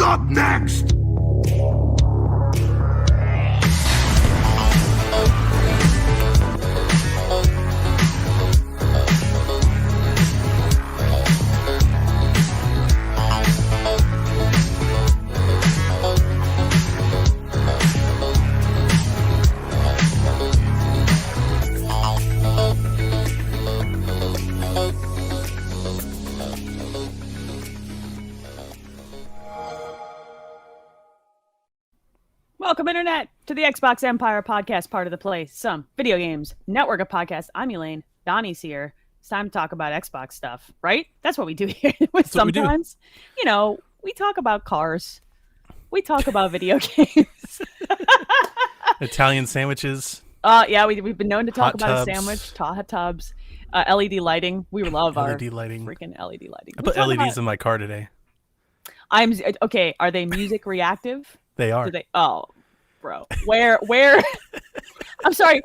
up next? Welcome, Internet, to the Xbox Empire podcast, part of the Play Some Video Games Network of podcasts. I'm Elaine. Donnie's here. It's time to talk about Xbox stuff, right? That's what we do here. Sometimes, you know, we talk about cars. We talk about video games. Italian sandwiches. Yeah, we've been known to talk Hot about tubs. a sandwich, hot tubs, LED lighting. We love LED our lighting. freaking LED lighting. I put LEDs in my car today. Okay, are they music reactive? They are. Do they? Oh, bro. Where? I'm sorry.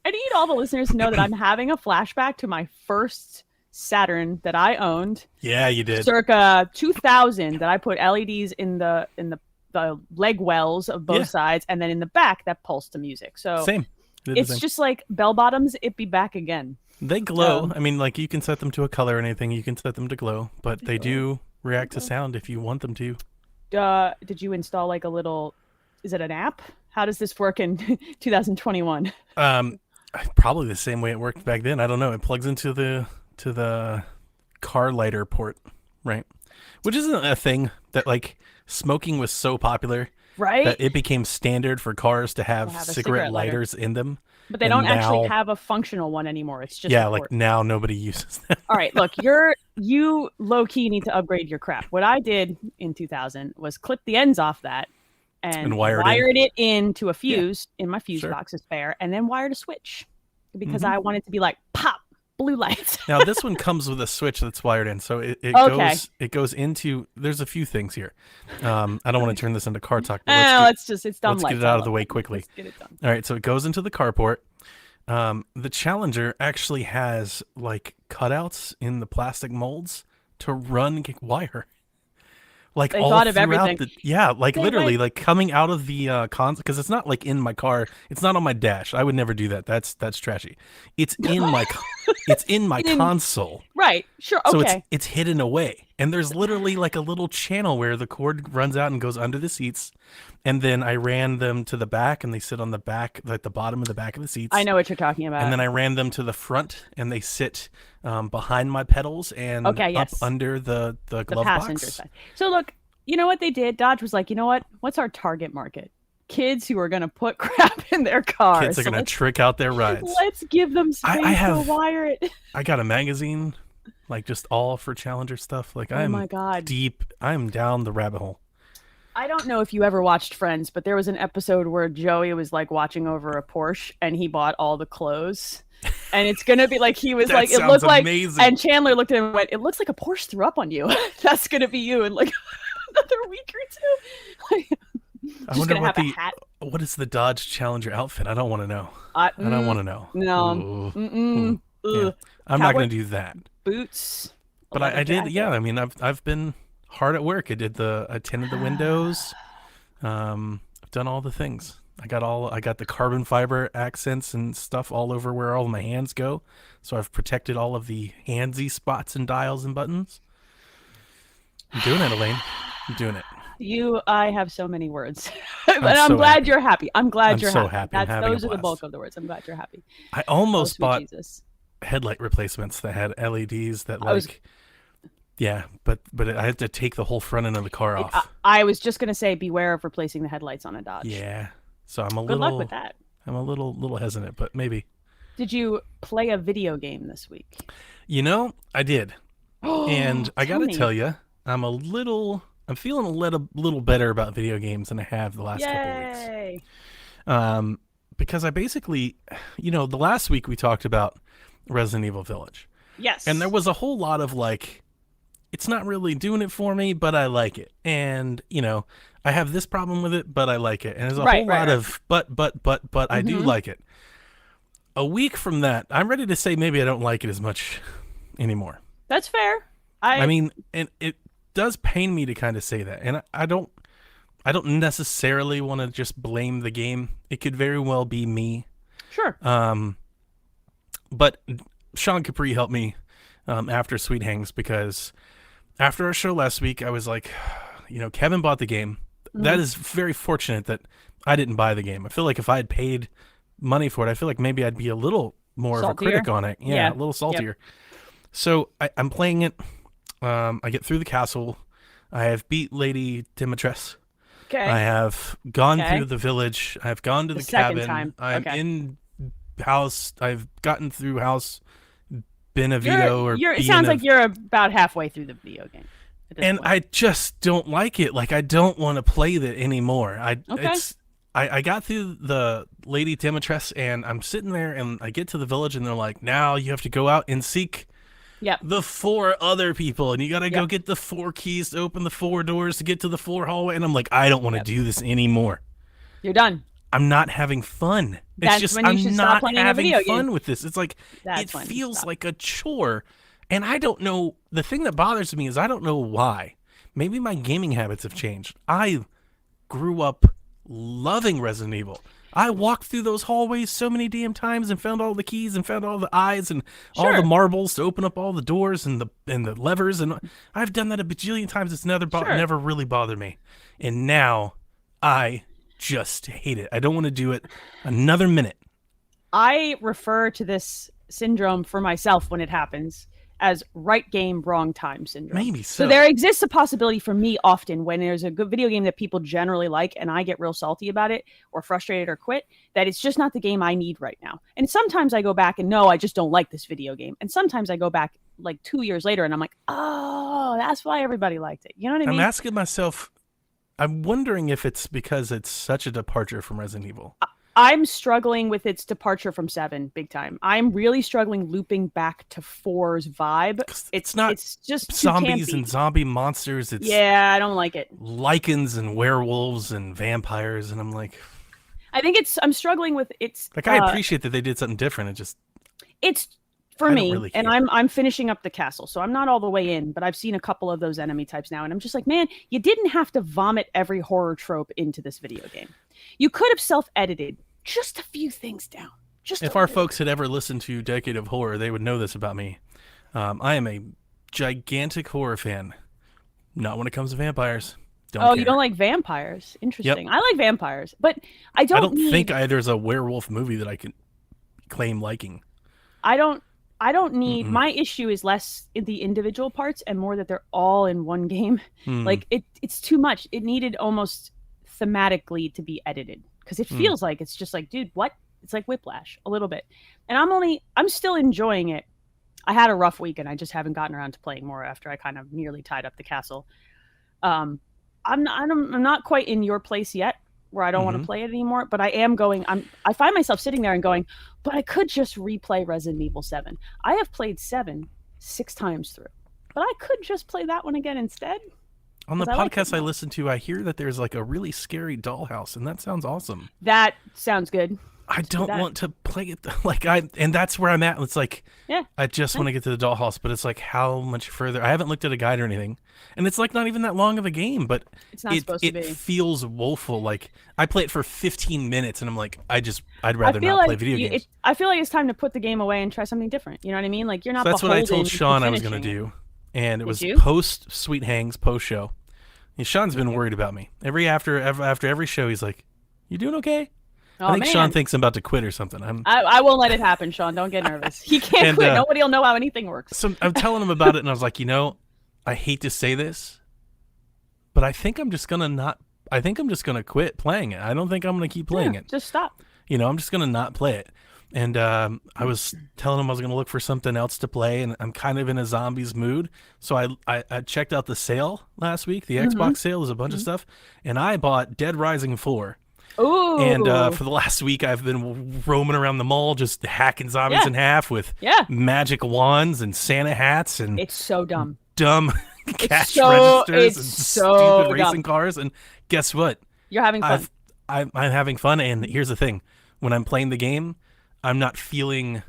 I need all the listeners to know that I'm having a flashback to my first Saturn that I owned. Yeah, you did. Circa 2000, that I put LEDs in the leg wells of both sides, and then in the back that pulsed to music. So Same. It's just like bell bottoms. It be back again. They glow. I mean, like, you can set them to a color or anything. You can set them to glow, but they do react to sound if you want them to. Did you install like a little? Is it an app? How does this work in 2021? Probably the same way it worked back then. I don't know. It plugs into the car lighter port, right? Which isn't a thing that, like, smoking was so popular, right? That it became standard for cars to have cigarette lighters in them. But they don't actually have a functional one anymore. It's just like now nobody uses them. All right, look, you low key need to upgrade your crap. What I did in 2000 was clip the ends off that and wired it into a fuse in my fuse box, a spare, and then wired a switch because I wanted to be like pop blue lights. Now this one comes with a switch that's wired in, so it goes into. There's a few things here. I don't want to turn this into car talk. But it's dumb. Let's get it out of the way quickly. Let's get it done. All right, so it goes into the carport. The Challenger actually has like cutouts in the plastic molds to run wire. Like, they all thought of everything. Literally, like coming out of the console, because it's not like in my car. It's not on my dash. I would never do that. That's trashy. It's in my console. Right. Sure. Okay. So it's hidden away, and there's literally like a little channel where the cord runs out and goes under the seats, and then I ran them to the back, and they sit on the back, like the bottom of the back of the seats. I know what you're talking about. And then I ran them to the front, and they sit behind my pedals and up under the glove passenger box. Side. So look, you know what they did? Dodge was like, you know what? What's our target market? Kids who are going to put crap in their cars. Kids are going to trick out their rides. Let's give them space to wire it. I got a magazine, like just all for Challenger stuff. Like, my God. I'm down the rabbit hole. I don't know if you ever watched Friends, but there was an episode where Joey was like watching over a Porsche and he bought all the clothes. And it's going to be like, he was like, it looked like, amazing. And Chandler looked at him and went, it looks like a Porsche threw up on you. That's going to be you in like another week or two. I wonder what is the Dodge Challenger outfit? I don't want to know. I don't want to know. No. Yeah. I'm not going to do that. Boots. But I did. Yeah. I mean, I've been hard at work. I tinted the windows. I've done all the things. I got the carbon fiber accents and stuff all over where all my hands go. So I've protected all of the handsy spots and dials and buttons. I'm doing it, Elaine. I'm doing it. I have so many words, but I'm glad you're happy. I'm glad you're so happy. Those are the bulk of the words. I'm glad you're happy. I almost bought headlight replacements that had LEDs that but I had to take the whole front end of the car off. I was just gonna say, beware of replacing the headlights on a Dodge. Yeah, so Good luck with that. I'm a little hesitant, but maybe. Did you play a video game this week? You know, I did, and I gotta tell you, I'm feeling a little better about video games than I have the last couple weeks. Because I basically, the last week we talked about Resident Evil Village. Yes. And there was a whole lot of like, it's not really doing it for me, but I like it. And, I have this problem with it, but I like it. And there's a whole lot of but I do like it. A week from that, I'm ready to say maybe I don't like it as much anymore. That's fair. I mean, and it does pain me to kind of say that. And I don't I don't necessarily want to just blame the game. It could very well be me. Sure. But Sean Capri helped me after Sweet Hangs, because after our show last week, I was like, Kevin bought the game. That is very fortunate that I didn't buy the game. I feel like if I had paid money for it, I feel like maybe I'd be a little more of a critic on it. Yeah, a little saltier. Yep. So I'm playing it. I get through the castle. I have beat Lady Demetress. Okay. I have gone through the village. I've gone to the cabin. Time. I'm in house. I've gotten through house Benevito it sounds like you're about halfway through the video game. And point. I just don't like it. Like, I don't want to play that anymore. I got through the Lady Demetress, and I'm sitting there, and I get to the village, and they're like, now you have to go out and seek the 4 other people, and you got to go get the 4 keys to open the 4 doors to get to the 4 hallway. And I'm like, I don't want to do this anymore. You're done. I'm not having fun. That's it's just when you I'm should not stop playing having a video fun game. with this. It's like it feels like a chore. And I don't know, the thing that bothers me is I don't know why. Maybe my gaming habits have changed. I grew up loving Resident Evil. I walked through those hallways so many damn times and found all the keys and found all the eyes and all the marbles to open up all the doors and the levers, and I've done that a bajillion times. It's never really bothered me. And now I just hate it. I don't want to do it another minute. I refer to this syndrome for myself when it happens as right game, wrong time syndrome. Maybe so. So there exists a possibility for me often when there's a good video game that people generally like and I get real salty about it or frustrated or quit, that it's just not the game I need right now. And sometimes I go back and no, I just don't like this video game. And sometimes I go back like 2 years later and I'm like, oh, that's why everybody liked it. You know what I mean? I'm asking myself, I'm wondering if it's because it's such a departure from Resident Evil. I'm struggling with its departure from 7 big time. I'm really struggling looping back to 4's vibe. It's just zombies and zombie monsters. I don't like it. Lichens and werewolves and vampires, and I'm like, I'm struggling with it's like, I appreciate that they did something different. It's for me, really, and I'm finishing up the castle, so I'm not all the way in, but I've seen a couple of those enemy types now, and I'm just like, man, you didn't have to vomit every horror trope into this video game. You could have self-edited just a few things down. If our folks had ever listened to Decade of Horror, they would know this about me. I am a gigantic horror fan. Not when it comes to vampires. You don't like vampires? Interesting. Yep. I like vampires, but I don't think there's a werewolf movie that I can claim liking. I don't need. My issue is less in the individual parts and more that they're all in one game. Like it's too much. It needed almost thematically to be edited because it feels like it's just like, dude, what? It's like Whiplash a little bit. And I'm still enjoying it. I had a rough week and I just haven't gotten around to playing more after I kind of nearly tied up the castle. I'm not quite in your place yet where I don't want to play it anymore, but I am going. I find myself sitting there and going, but I could just replay Resident Evil 7. I have played 7 6 times through, but I could just play that one again instead. On the podcast I listen to, I hear that there's like a really scary dollhouse, and that sounds awesome. That sounds good. I don't want to play it and that's where I'm at. It's like, I just want to get to the dollhouse, but it's like, how much further? I haven't looked at a guide or anything, and it's like not even that long of a game, but it's not supposed to be. It feels woeful. Like, I play it for 15 minutes, and I'm like, I'd rather not play video games. I feel like it's time to put the game away and try something different. You know what I mean? Like, you're not. So that's what I told Sean I was going to do, and it was post Sweet Hangs, post show. And Sean's been worried about me. After every show, he's like, "You doing okay?" I think Sean thinks I'm about to quit or something. I won't let it happen, Sean. Don't get nervous. He can't quit. Nobody will know how anything works. So I'm telling him about it, and I was like, I hate to say this, but I think I'm just gonna quit playing it. I don't think I'm gonna keep playing it. Just stop. I'm just gonna not play it. And I was telling him I was gonna look for something else to play, and I'm kind of in a zombies mood. So I checked out the sale last week. The Xbox sale. There's a bunch of stuff, and I bought Dead Rising 4. Ooh. And for the last week, I've been roaming around the mall just hacking zombies in half with magic wands and Santa hats. And it's so dumb. Cash registers and so stupid racing cars. And guess what? You're having fun. I'm having fun. And here's the thing. When I'm playing the game, I'm not feeling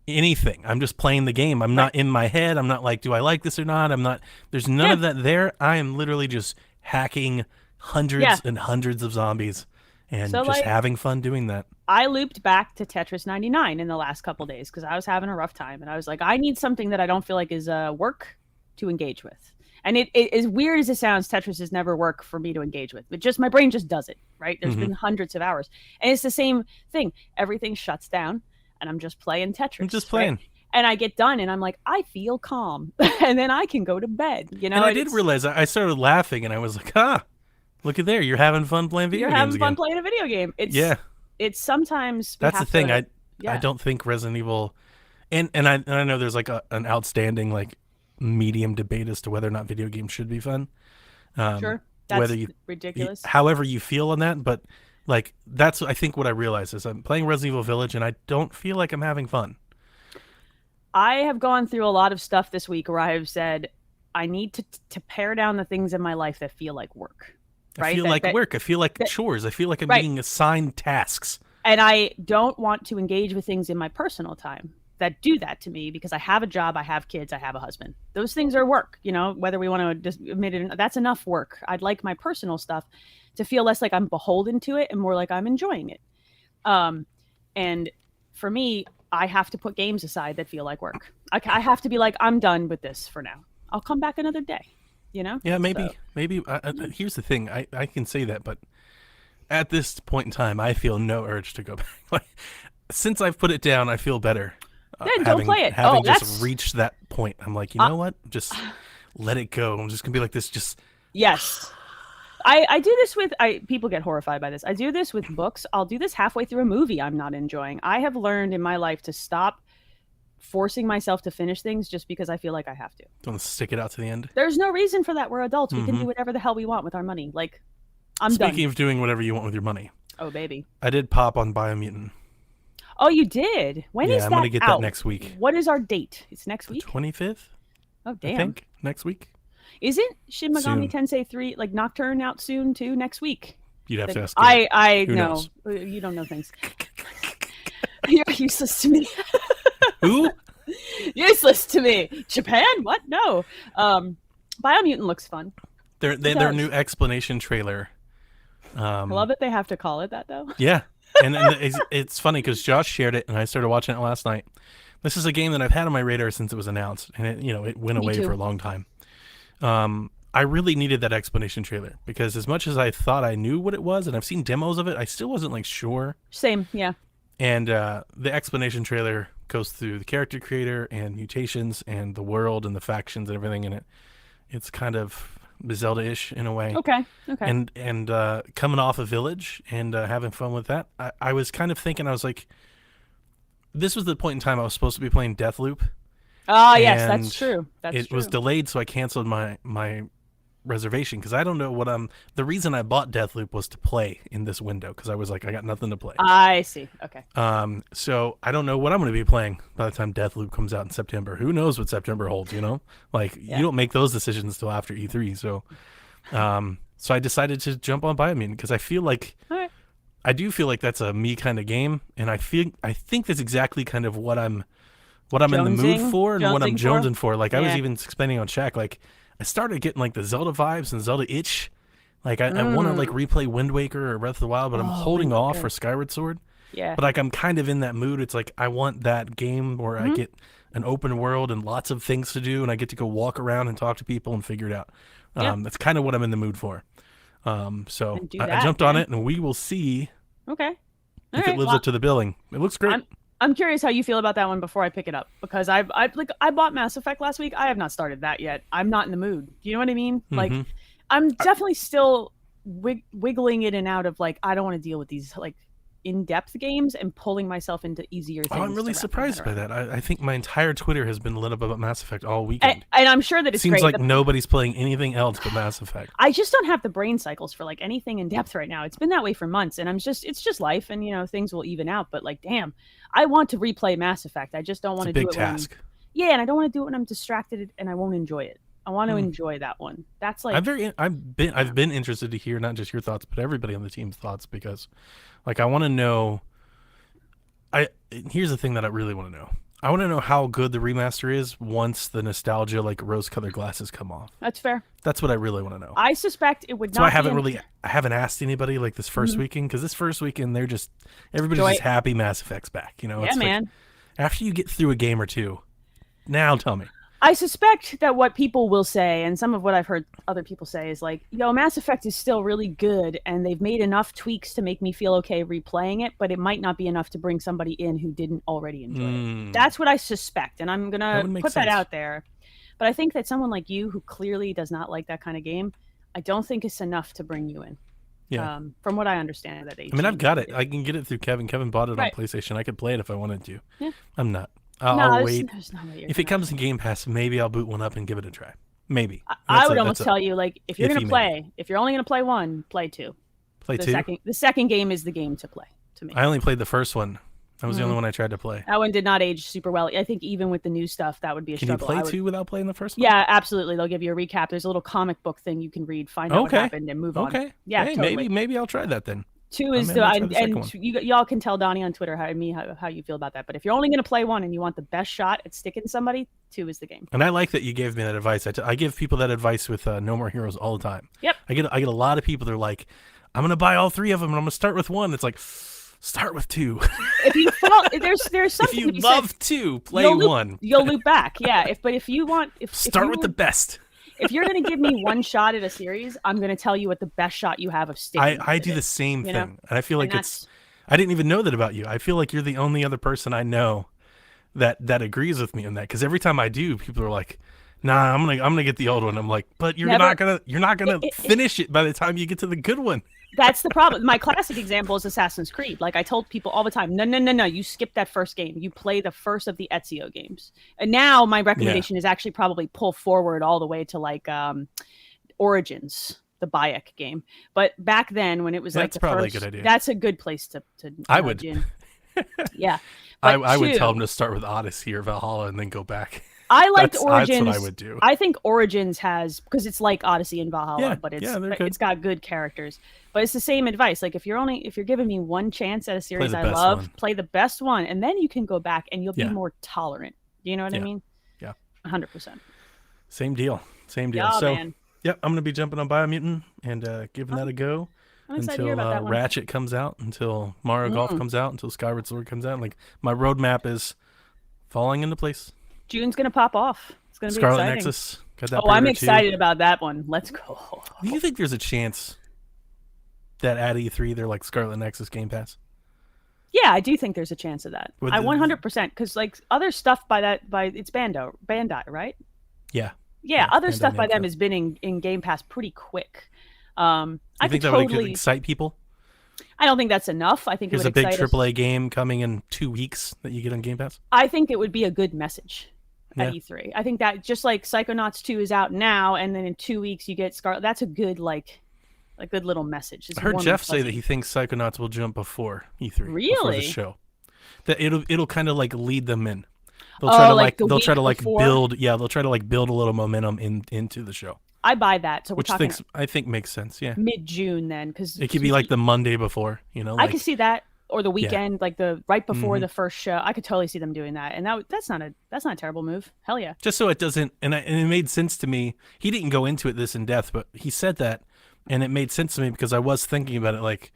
anything. I'm just playing the game. I'm not in my head. I'm not like, do I like this or not? There's none of that there. I am literally just hacking Yeah. hundreds and hundreds of zombies and So just like having fun doing that. I looped back to Tetris 99 in the last couple days because I was having a rough time and I was like, I need something that I don't feel like is work to engage with. And it as weird as it sounds, Tetris is never work for me to engage with. But just my brain just does it, right? There's Hmm. been hundreds of hours. And it's the same thing. Everything shuts down and I'm just playing I'm just Tetris, right? playing. And I get done and I'm like, I feel calm. And then I can go to bed, you And know? I And did it's realize I started laughing and I was like, ah, look at there. You're having fun playing you're video games having fun again. playing a video game. Yeah, It's sometimes we that's the have thing. to I yeah, don't think Resident Evil, and I know there's like an outstanding like medium debate as to whether or not video games should be fun. Um, sure. whether That's you, ridiculous. however you feel on that, but like that's I think what I realized is I'm playing Resident Evil Village and I don't feel like I'm having fun. I have gone through a lot of stuff this week where I have said I need to pare down the things in my life that feel like work, I right? feel That like that work. I feel like that chores. I feel like I'm right. being assigned tasks. And I don't want to engage with things in my personal time that do that to me because I have a job, I have kids, I have a husband. Those things are work, you know, whether we want to just admit it, that's enough work. I'd like my personal stuff to feel less like I'm beholden to it and more like I'm enjoying it. Um, and for me, I have to put games aside that feel like work. I have to be like, I'm done with this for now. I'll come back another day, you know? Yeah, So, maybe. Here's the thing. I can say that, but at this point in time, I feel no urge to go back. Like, since I've put it down, I feel better. then don't Having play it. Oh, having just reached that point, I'm like, you uh, know what? Just let it go. I'm just gonna be like this. Just yes. I do this with people get horrified by this. I do this with books. I'll do this halfway through a movie I'm not enjoying. I have learned in my life to stop forcing myself to finish things just because I feel like I have to. don't stick it out to the end. There's no reason for that. We're adults. We can Hmm. do whatever the hell we want with our money. Like, I'm Speaking done. of doing whatever you want with your money, Oh, baby. I did pop on Biomutant. Oh, you did? When Yeah, is I'm that gonna get that out? next week. What is our date? It's next The week? 25th, Oh, I damn. think, next week. Isn't Shin Megami Soon. Tensei 3 like Nocturne out soon too next week? You'd have to ask. I Who know. knows? You don't know things. You're useless to me. Who? Useless to me. Japan? What? No. Biomutant looks fun. Their does. new explanation trailer. I love it. They have to call it that though. Yeah, and it's funny because Josh shared it and I started watching it last night. This is a game that I've had on my radar since it was announced, and it went Me away too. for a long time. I really needed that explanation trailer because as much as I thought I knew what it was, and I've seen demos of it, I still wasn't like sure. Same. Yeah. And the explanation trailer goes through the character creator and mutations and the world and the factions and everything in it. It's kind of Zelda-ish in a way. Okay. Okay. And coming off a village and having fun with that, I was kind of thinking, I was like, this was the point in time I was supposed to be playing Deathloop. Ah, yes, And that's true. That's it true. was delayed, so I canceled my reservation because I don't know what I'm. The reason I bought Deathloop was to play in this window because I was like, I got nothing to play. I see. Okay. So I don't know what I'm going to be playing by the time Deathloop comes out in September. Who knows what September holds? Like Yeah. you don't make those decisions till after E3. So I decided to jump on Biomutant because I feel like All right. I do feel like that's a me kind of game, and I think that's exactly kind of what I'm in the mood Jonesing? for and what I'm Jonesing for? jonesing for. Like I was Yeah. even explaining on Shaq, like I started getting like the Zelda vibes and Zelda itch. Like I want to like replay Wind Waker or Breath of the Wild, but I'm holding Wind off Waker. for Skyward Sword. Yeah. But like I'm kind of in that mood. It's like I want that game where I get an open world and lots of things to do, and I get to go walk around and talk to people and figure it out. Yeah. That's kind of what I'm in the mood for. So And do I that, jumped on man. it, and we will see Okay. All if right. it lives Well, up to the billing. It looks great. I'm curious how you feel about that one before I pick it up because I bought Mass Effect last week. I have not started that yet. I'm not in the mood. Do you know what I mean? Like, Mhm. I'm definitely still wiggling in and out of like I don't want to deal with these like in-depth games and pulling myself into easier things. Oh, I'm really to wrap my surprised head by around. that. I think my entire Twitter has been lit up about Mass Effect all weekend. And I'm sure that it's Seems great. like nobody's playing anything else but Mass Effect. I just don't have the brain cycles for like anything in depth right now. It's been that way for months, and it's just life, and things will even out. But like, damn, I want to replay Mass Effect. I just don't It's want a to do big it when I'm, task. yeah, and I don't want to do it when I'm distracted and I won't enjoy it. I want to enjoy that one. That's like I've been interested to hear not just your thoughts but everybody on the team's thoughts because like I want to know. Here's the thing that I really want to know. I want to know how good the remaster is once the nostalgia like rose-colored glasses come off. That's fair. That's what I really want to know. I suspect it would So I not be haven't really, I haven't asked anybody like this first Mhm. weekend because this first weekend they're just everybody's Joy. just happy Mass Effect's back. You know, Yeah, it's like man. after you get through a game or two, now tell me. I suspect that what people will say, and some of what I've heard other people say, is like, yo, Mass Effect is still really good, and they've made enough tweaks to make me feel okay replaying it, but it might not be enough to bring somebody in who didn't already enjoy it. That's what I suspect, and I'm going That to would make put that sense. out there. But I think that someone like you, who clearly does not like that kind of game, I don't think it's enough to bring you in. Yeah. From what I understand, that they I mean, I've got it. changed I can get it through Kevin. Kevin bought it on Right. PlayStation. I could play it if I wanted to. Yeah. I'm not. No, I'll wait. there's no way you're If it gonna. comes to Game Pass, maybe I'll boot one up and give it a try. Maybe. I would almost tell you, like, if you're iffy gonna play, if you're only gonna play one, play two. play The two. second game is the game to play to me. I only played the first one. That was the only one I tried to play. That one did not age super well. I think even with the new stuff, that would be a Can you struggle. play I would- two without playing the first one? Yeah, absolutely. They'll give you a recap. There's a little comic book thing you can read, find out what Okay. happened, and move on. Okay. Yeah, Hey, totally. maybe I'll try that then. Two is maybe I'll try the second one. y'all can tell Donnie on Twitter how you feel about that. But if you're only going to play one and you want the best shot at sticking somebody, two is the game. And I like that you gave me that advice. I give people that advice with No More Heroes all the time. Yep. I get a lot of people. They're like, I'm gonna buy all three of them, and I'm gonna start with one. It's like, start with two. If you fall, there's If something you to be love said. two, play You'll loop, one. You'll loop back. Yeah. If you want, if Start you, with the best. if you're going to give me one shot at a series, I'm going to tell you what the best shot you have of sticking. I do with the it, same you thing, know? and I feel like And it's. I didn't even know that about you. I feel like you're the only other person I know that agrees with me on that. Because every time I do, people are like, "Nah, I'm gonna get the old one." I'm like, "But you're not gonna finish it by the time you get to the good one." That's the problem. My classic example is Assassin's Creed. Like I told people all the time, no, you skip that first game. You play the first of the Ezio games. And now my recommendation is actually probably pull forward all the way to like Origins, the Bayek game. But back then, when it was like That's probably first, a good idea. That's a good place to I would. in. Yeah. I would two, tell them to start with Odyssey or Valhalla and then go back. I liked Origins. That's what I would do. I think Origins has, because it's like Odyssey and Valhalla, Yeah, but they're good. it's got good characters. But it's the same advice. Like if you're giving me one chance at a series I love, one. play the best one, and then you can go back and you'll be Yeah. more tolerant. Do you know what I mean? Yeah. 100%. Same deal. Yeah, So, man. yep, I'm gonna be jumping on Biomutant and giving that a go I'm excited to hear about until that one. Ratchet comes out, until Mario Golf comes out, until Skyward Sword comes out. Like my roadmap is falling into place. June's gonna pop off. It's gonna be Scarlet exciting. Nexus got that. Oh, I'm pre-order, excited too. about that one. Let's go. Do you think there's a chance that at E3 they're like Scarlet Nexus Game Pass? Yeah, I do think there's a chance of that. With I the- 100%, because like other stuff by it's Bandai, right? Yeah. Yeah, other Bandai stuff by them Namco. has been in Game Pass pretty quick. I I think could that totally. would excite people. I don't think that's enough. I think it There's would a big excite us. AAA game coming in 2 weeks that you get on Game Pass. I think it would be a good message at Yeah. E3. I think that just like Psychonauts 2 is out now, and then in 2 weeks you get Scarlet. That's a good a good little message. It's I heard warm Jeff and say that fuzzy. he thinks Psychonauts will jump before E3. Before Really? the show. That it'll kind of like lead them in. They'll Oh, try to like the they'll try to week like before? build they'll try to like build a little momentum into the show. I buy that. So we're Which talking I think makes sense, yeah. mid-June then, because It could be like the Monday before, you know, I like could see that, or the weekend, like the right before Mhm. the first show. I could totally see them doing that, and that's not a terrible move. Hell yeah. just so it doesn't and it made sense to me. He didn't go into it this in depth, but he said that and it made sense to me because I was thinking about it like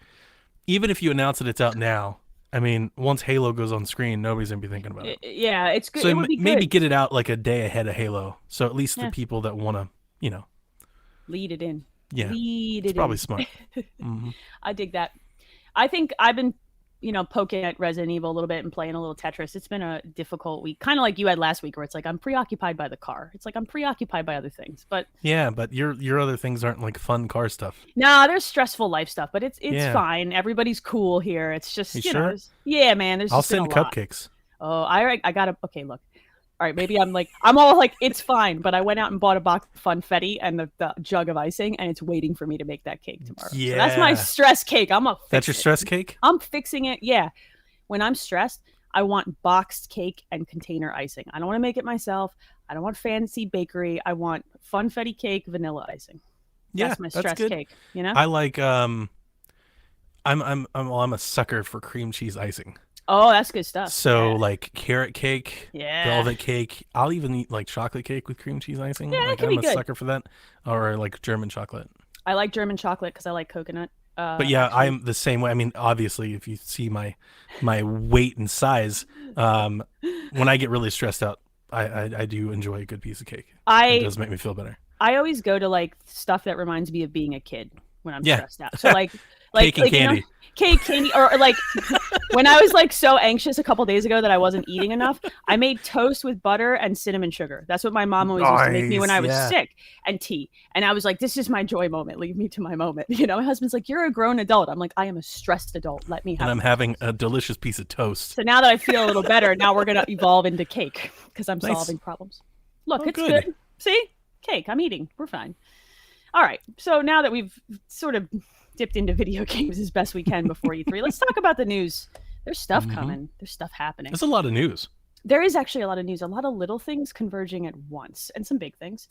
even if you announce that it's out now, I mean, once Halo goes on screen, nobody's going to be thinking about it. Yeah, it's good. So it would be maybe good. get it out like a day ahead of Halo. So at least Yeah. the people that want to, you know, Lead it in. yeah, Lead it's it probably in. smart. hmm I dig that. I think I've been, poking at Resident Evil a little bit and playing a little Tetris. It's been a difficult week, kind of like you had last week, where it's like I'm preoccupied by the car. It's like I'm preoccupied by other things. But Yeah, but your other things aren't like fun car stuff. nah, there's stressful life stuff, but it's Yeah. fine. Everybody's cool here. It's just You you sure? know, yeah, man. There's I'll just been send a lot. cupcakes. Oh, I gotta. Okay, look. All right, maybe I'm all like, it's fine, but I went out and bought a box of funfetti and the jug of icing, and it's waiting for me to make that cake tomorrow. So that's my Yeah. stress cake. That's your stress cake? I'm fixing it. Yeah. When I'm stressed, I want boxed cake and container icing. I don't want to make it myself. I don't want fancy bakery. I want funfetti cake, vanilla icing. Yeah, That's my stress good. cake. You know? I like I'm a sucker for cream cheese icing. Oh, that's good stuff. So Yeah. like carrot cake, Yeah. velvet cake. I'll even eat like chocolate cake with cream cheese Yeah, icing. that Like can be I'm a good. sucker for that, or like German chocolate. I like German chocolate because I like coconut. But yeah, Actually. I'm the same way. I mean, obviously, if you see my weight and size, um, when I get really stressed out, I do enjoy a good piece of cake. It I does make me feel better. I always go to like stuff that reminds me of being a kid when I'm Yeah, stressed out. So cake and you know, candy. cake, candy, or like when I was like so anxious a couple days ago that I wasn't eating enough, I made toast with butter and cinnamon sugar. That's what my mom always used to make me when Nice, I was yeah. sick, and tea. And I was like, this is my joy moment. Leave me to my moment. You know, my husband's like, you're a grown adult. I'm like, I am a stressed adult. Let me And have I'm my having toast. a delicious piece of toast. So now that I feel a little better, now we're gonna evolve into cake because I'm Nice. solving problems. Look, Oh, it's good. good. See, cake. I'm eating. We're fine. All right. So now that we've sort of dipped into video games as best we can before E3, let's talk about the news. There's stuff Hmm. coming. There's stuff happening. There's a lot of news. There is actually a lot of news, a lot of little things converging at once, and some big things.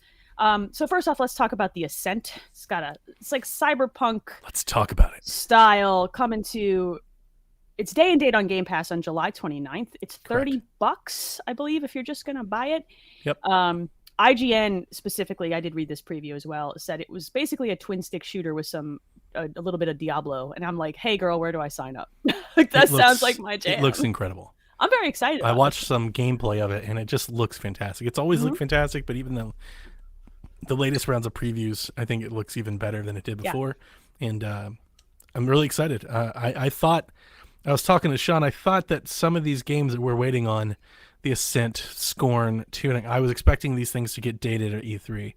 So first off, let's talk about the Ascent. It's like cyberpunk Let's talk about it. style coming to its day and date on Game Pass on July 29th. It's Correct. $30, I believe, if you're just gonna buy it. Yep. IGN specifically, I did read this preview as well, said it was basically a twin stick shooter with a little bit of Diablo, and I'm like, hey girl, where do I sign up? Like that sounds like my jam. It looks incredible. I'm very excited. I About watched this. some gameplay of it, and it just looks fantastic. It's always Mhm. looked fantastic, but even though the latest rounds of previews, I think it looks even better than it did Yeah, before, and I'm really excited. I thought I was talking to Sean. I thought that some of these games that we're waiting on, the Ascent, Scorn, Tuning, I was expecting these things to get dated at E3,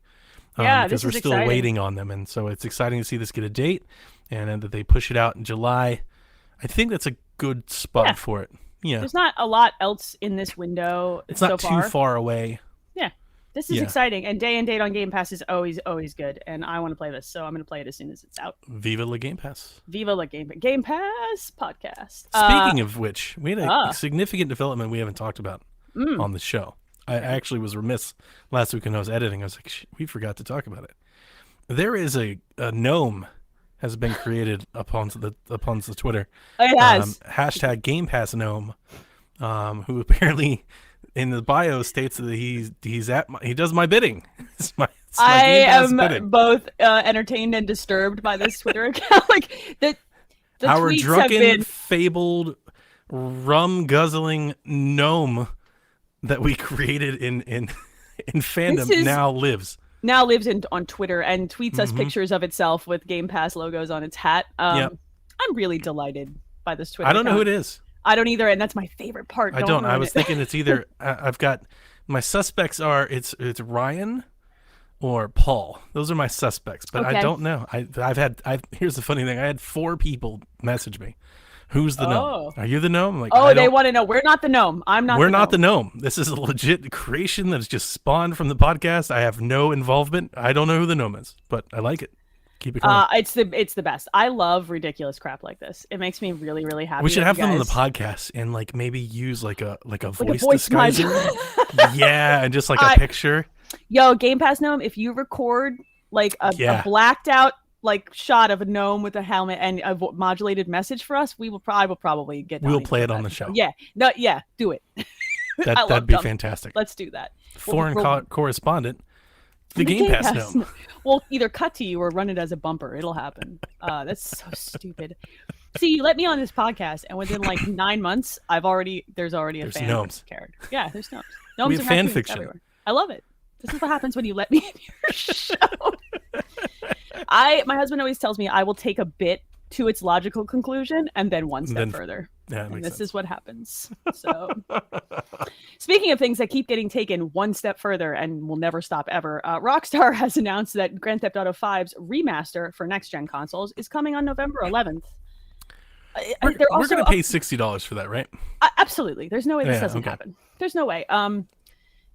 yeah, because this we're is still exciting. waiting on them, and so it's exciting to see this get a date, and that they push it out in July. I think that's a good Yeah, spot for it. Yeah, there's not a lot else in this window it's so not too far. far away. Yeah, this is Yeah, exciting, and day and date on Game Pass is always good, and I want to play this, so I'm going to play it as soon as it's out. Viva la Game Pass. Viva la Game Pass podcast. Speaking of which, we had a Uh, significant development we haven't talked about mm, on the show. I okay. actually was remiss last week when I was editing. I was like, we forgot to talk about it. There is a gnome has been created upon the Twitter. It has. Hashtag Game Pass gnome, who apparently in the bio states that he does my bidding. It's my I Game Pass bidding. am both entertained and disturbed by this Twitter account. Like the Our tweets have drunken, been fabled, rum guzzling gnome that we created in this fandom is now lives. now lives on Twitter and tweets us Hmm. pictures of itself with Game Pass logos on its hat. Yep. I'm really delighted by this Twitter I don't know who account. it is. I don't either, and that's my favorite part. I Don't don't. I ruin was it. thinking it's either I've got my suspects are it's Ryan or Paul. Those are my suspects, but I Okay. don't know. I've here's the funny thing. I had 4 people message me. Who's the gnome? Oh. Are you the gnome? I'm like, Oh, I they don't. want to know. We're not the gnome. I'm not We're the not gnome. the gnome. This is a legit creation that's just spawned from the podcast. I have no involvement. I don't know who the gnome is, but I like it. Keep it coming. It's the best. I love ridiculous crap like this. It makes me really, really happy. We should that have you them on the guys- podcast and like maybe use like a like a voice voice disguiser. Yeah, and just like a I- picture. Yo, Game Pass gnome, if you record like a Yeah. blacked out like shot of a gnome with a helmet and a modulated message for us, I will probably get. We'll Donnie play to it do on that. the show. Yeah, no, yeah, do it. I That'd love be dumb. fantastic. Let's do that. Foreign we'll- correspondent, the Game Pass gnome. We'll either cut to you or run it as a bumper. It'll happen. That's so stupid. See, you let me on this podcast, and within like 9 months, there's already a There's fan gnomes. character. Yeah, there's gnomes. We Gnomes have and fan raccoons fiction. everywhere. I love it. This is what happens when you let me in your show. My husband always tells me I will take a bit to its logical conclusion and then one step further. Yeah, that And makes this sense. is what happens. So, speaking of things that keep getting taken one step further and will never stop ever, Rockstar has announced that Grand Theft Auto 5's remaster for next-gen consoles is coming on November 11th. We're They're also gonna pay $60 for that, right? absolutely. There's no way this Yeah, doesn't okay. happen. There's no way.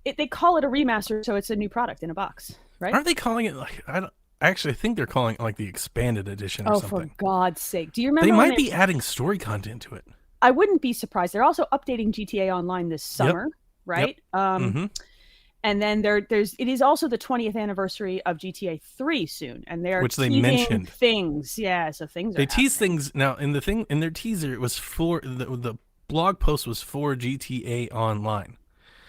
They call it a remaster, so it's a new product in a box, right? Aren't they calling it like I don't actually I think they're calling it like the expanded edition or Oh, something. for God's sake! Do you remember? They when might be adding story content to it. I wouldn't be surprised. They're also updating GTA Online this summer, right? Mm-hmm. And then it is also the 20th anniversary of GTA 3 soon, and they're Which they teasing mentioned. things. Yeah, so things They are tease happening. things now in their teaser. It was for the blog post was for GTA Online.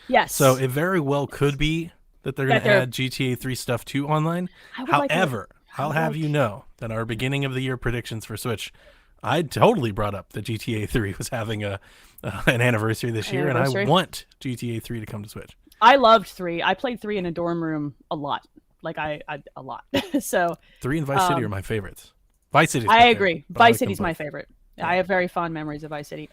Yes. So it very well could be that they're going That to they're- add GTA 3 stuff to online. I would like However, I I'll would have like- you know that our beginning of the year predictions for Switch, I totally brought up that GTA 3 was having an anniversary this year, and I want GTA 3 to come to Switch. I loved 3. I played 3 in a dorm room a lot. Like I a lot. So 3 and Vice City are my favorites. Vice City. I agree. Vice City's my both. favorite. Yeah. I have very fond memories of Vice City.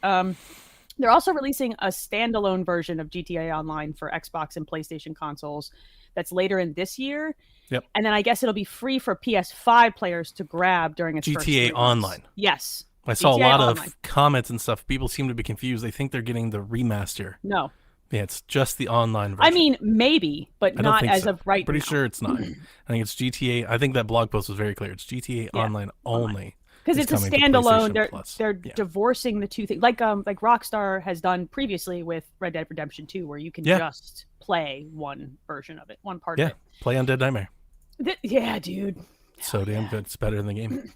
They're also releasing a standalone version of GTA Online for Xbox and PlayStation consoles that's later in this year. Yep. And then I guess it'll be free for PS5 players to grab during its first 3 GTA months. Online. Yes. I saw a GTA lot Online. of comments and stuff. People seem to be confused. They think they're getting the remaster. No. Yeah, it's just the online version. I mean, maybe, but I don't not think as so. of right Pretty now. sure it's not. I think it's GTA. I think that blog post was very clear. It's GTA Online only. Because it's a coming to standalone. PlayStation Plus. They're Yeah. divorcing the two things, like Rockstar has done previously with Red Dead Redemption 2, where you can just play one version of it, one part of Yeah, play Undead Nightmare. it. Yeah, dude. So damn good. It's better than the game.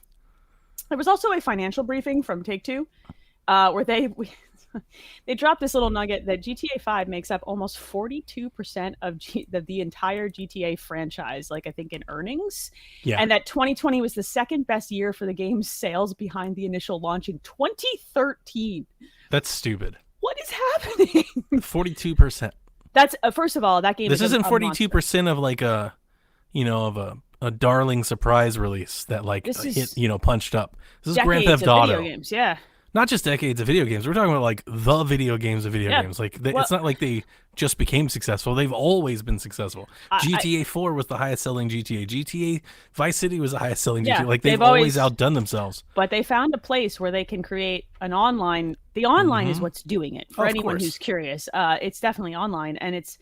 There was also a financial briefing from Take-Two, where they dropped this little nugget that GTA 5 makes up almost 42% of the entire GTA franchise, like I think in earnings. Yeah. And that 2020 was the second best year for the game's sales behind the initial launch in 2013. That's stupid. What is happening? 42%. That's first of all, that game. This is isn't a 42% of like a, a darling surprise release that like This is hit, punched up. This is Grand decades Theft of Auto. video games, yeah. Not just decades of video games. We're talking about like the video games of video Yeah. games. Like Well- it's not like they just became successful. They've always been successful. GTA 4 was the highest selling GTA. GTA Vice City was the highest selling Yeah, GTA. Like they've they've always always- outdone themselves. But they found a place where they can create an online. The online is what's doing it for Of anyone course. who's curious. It's definitely online, and this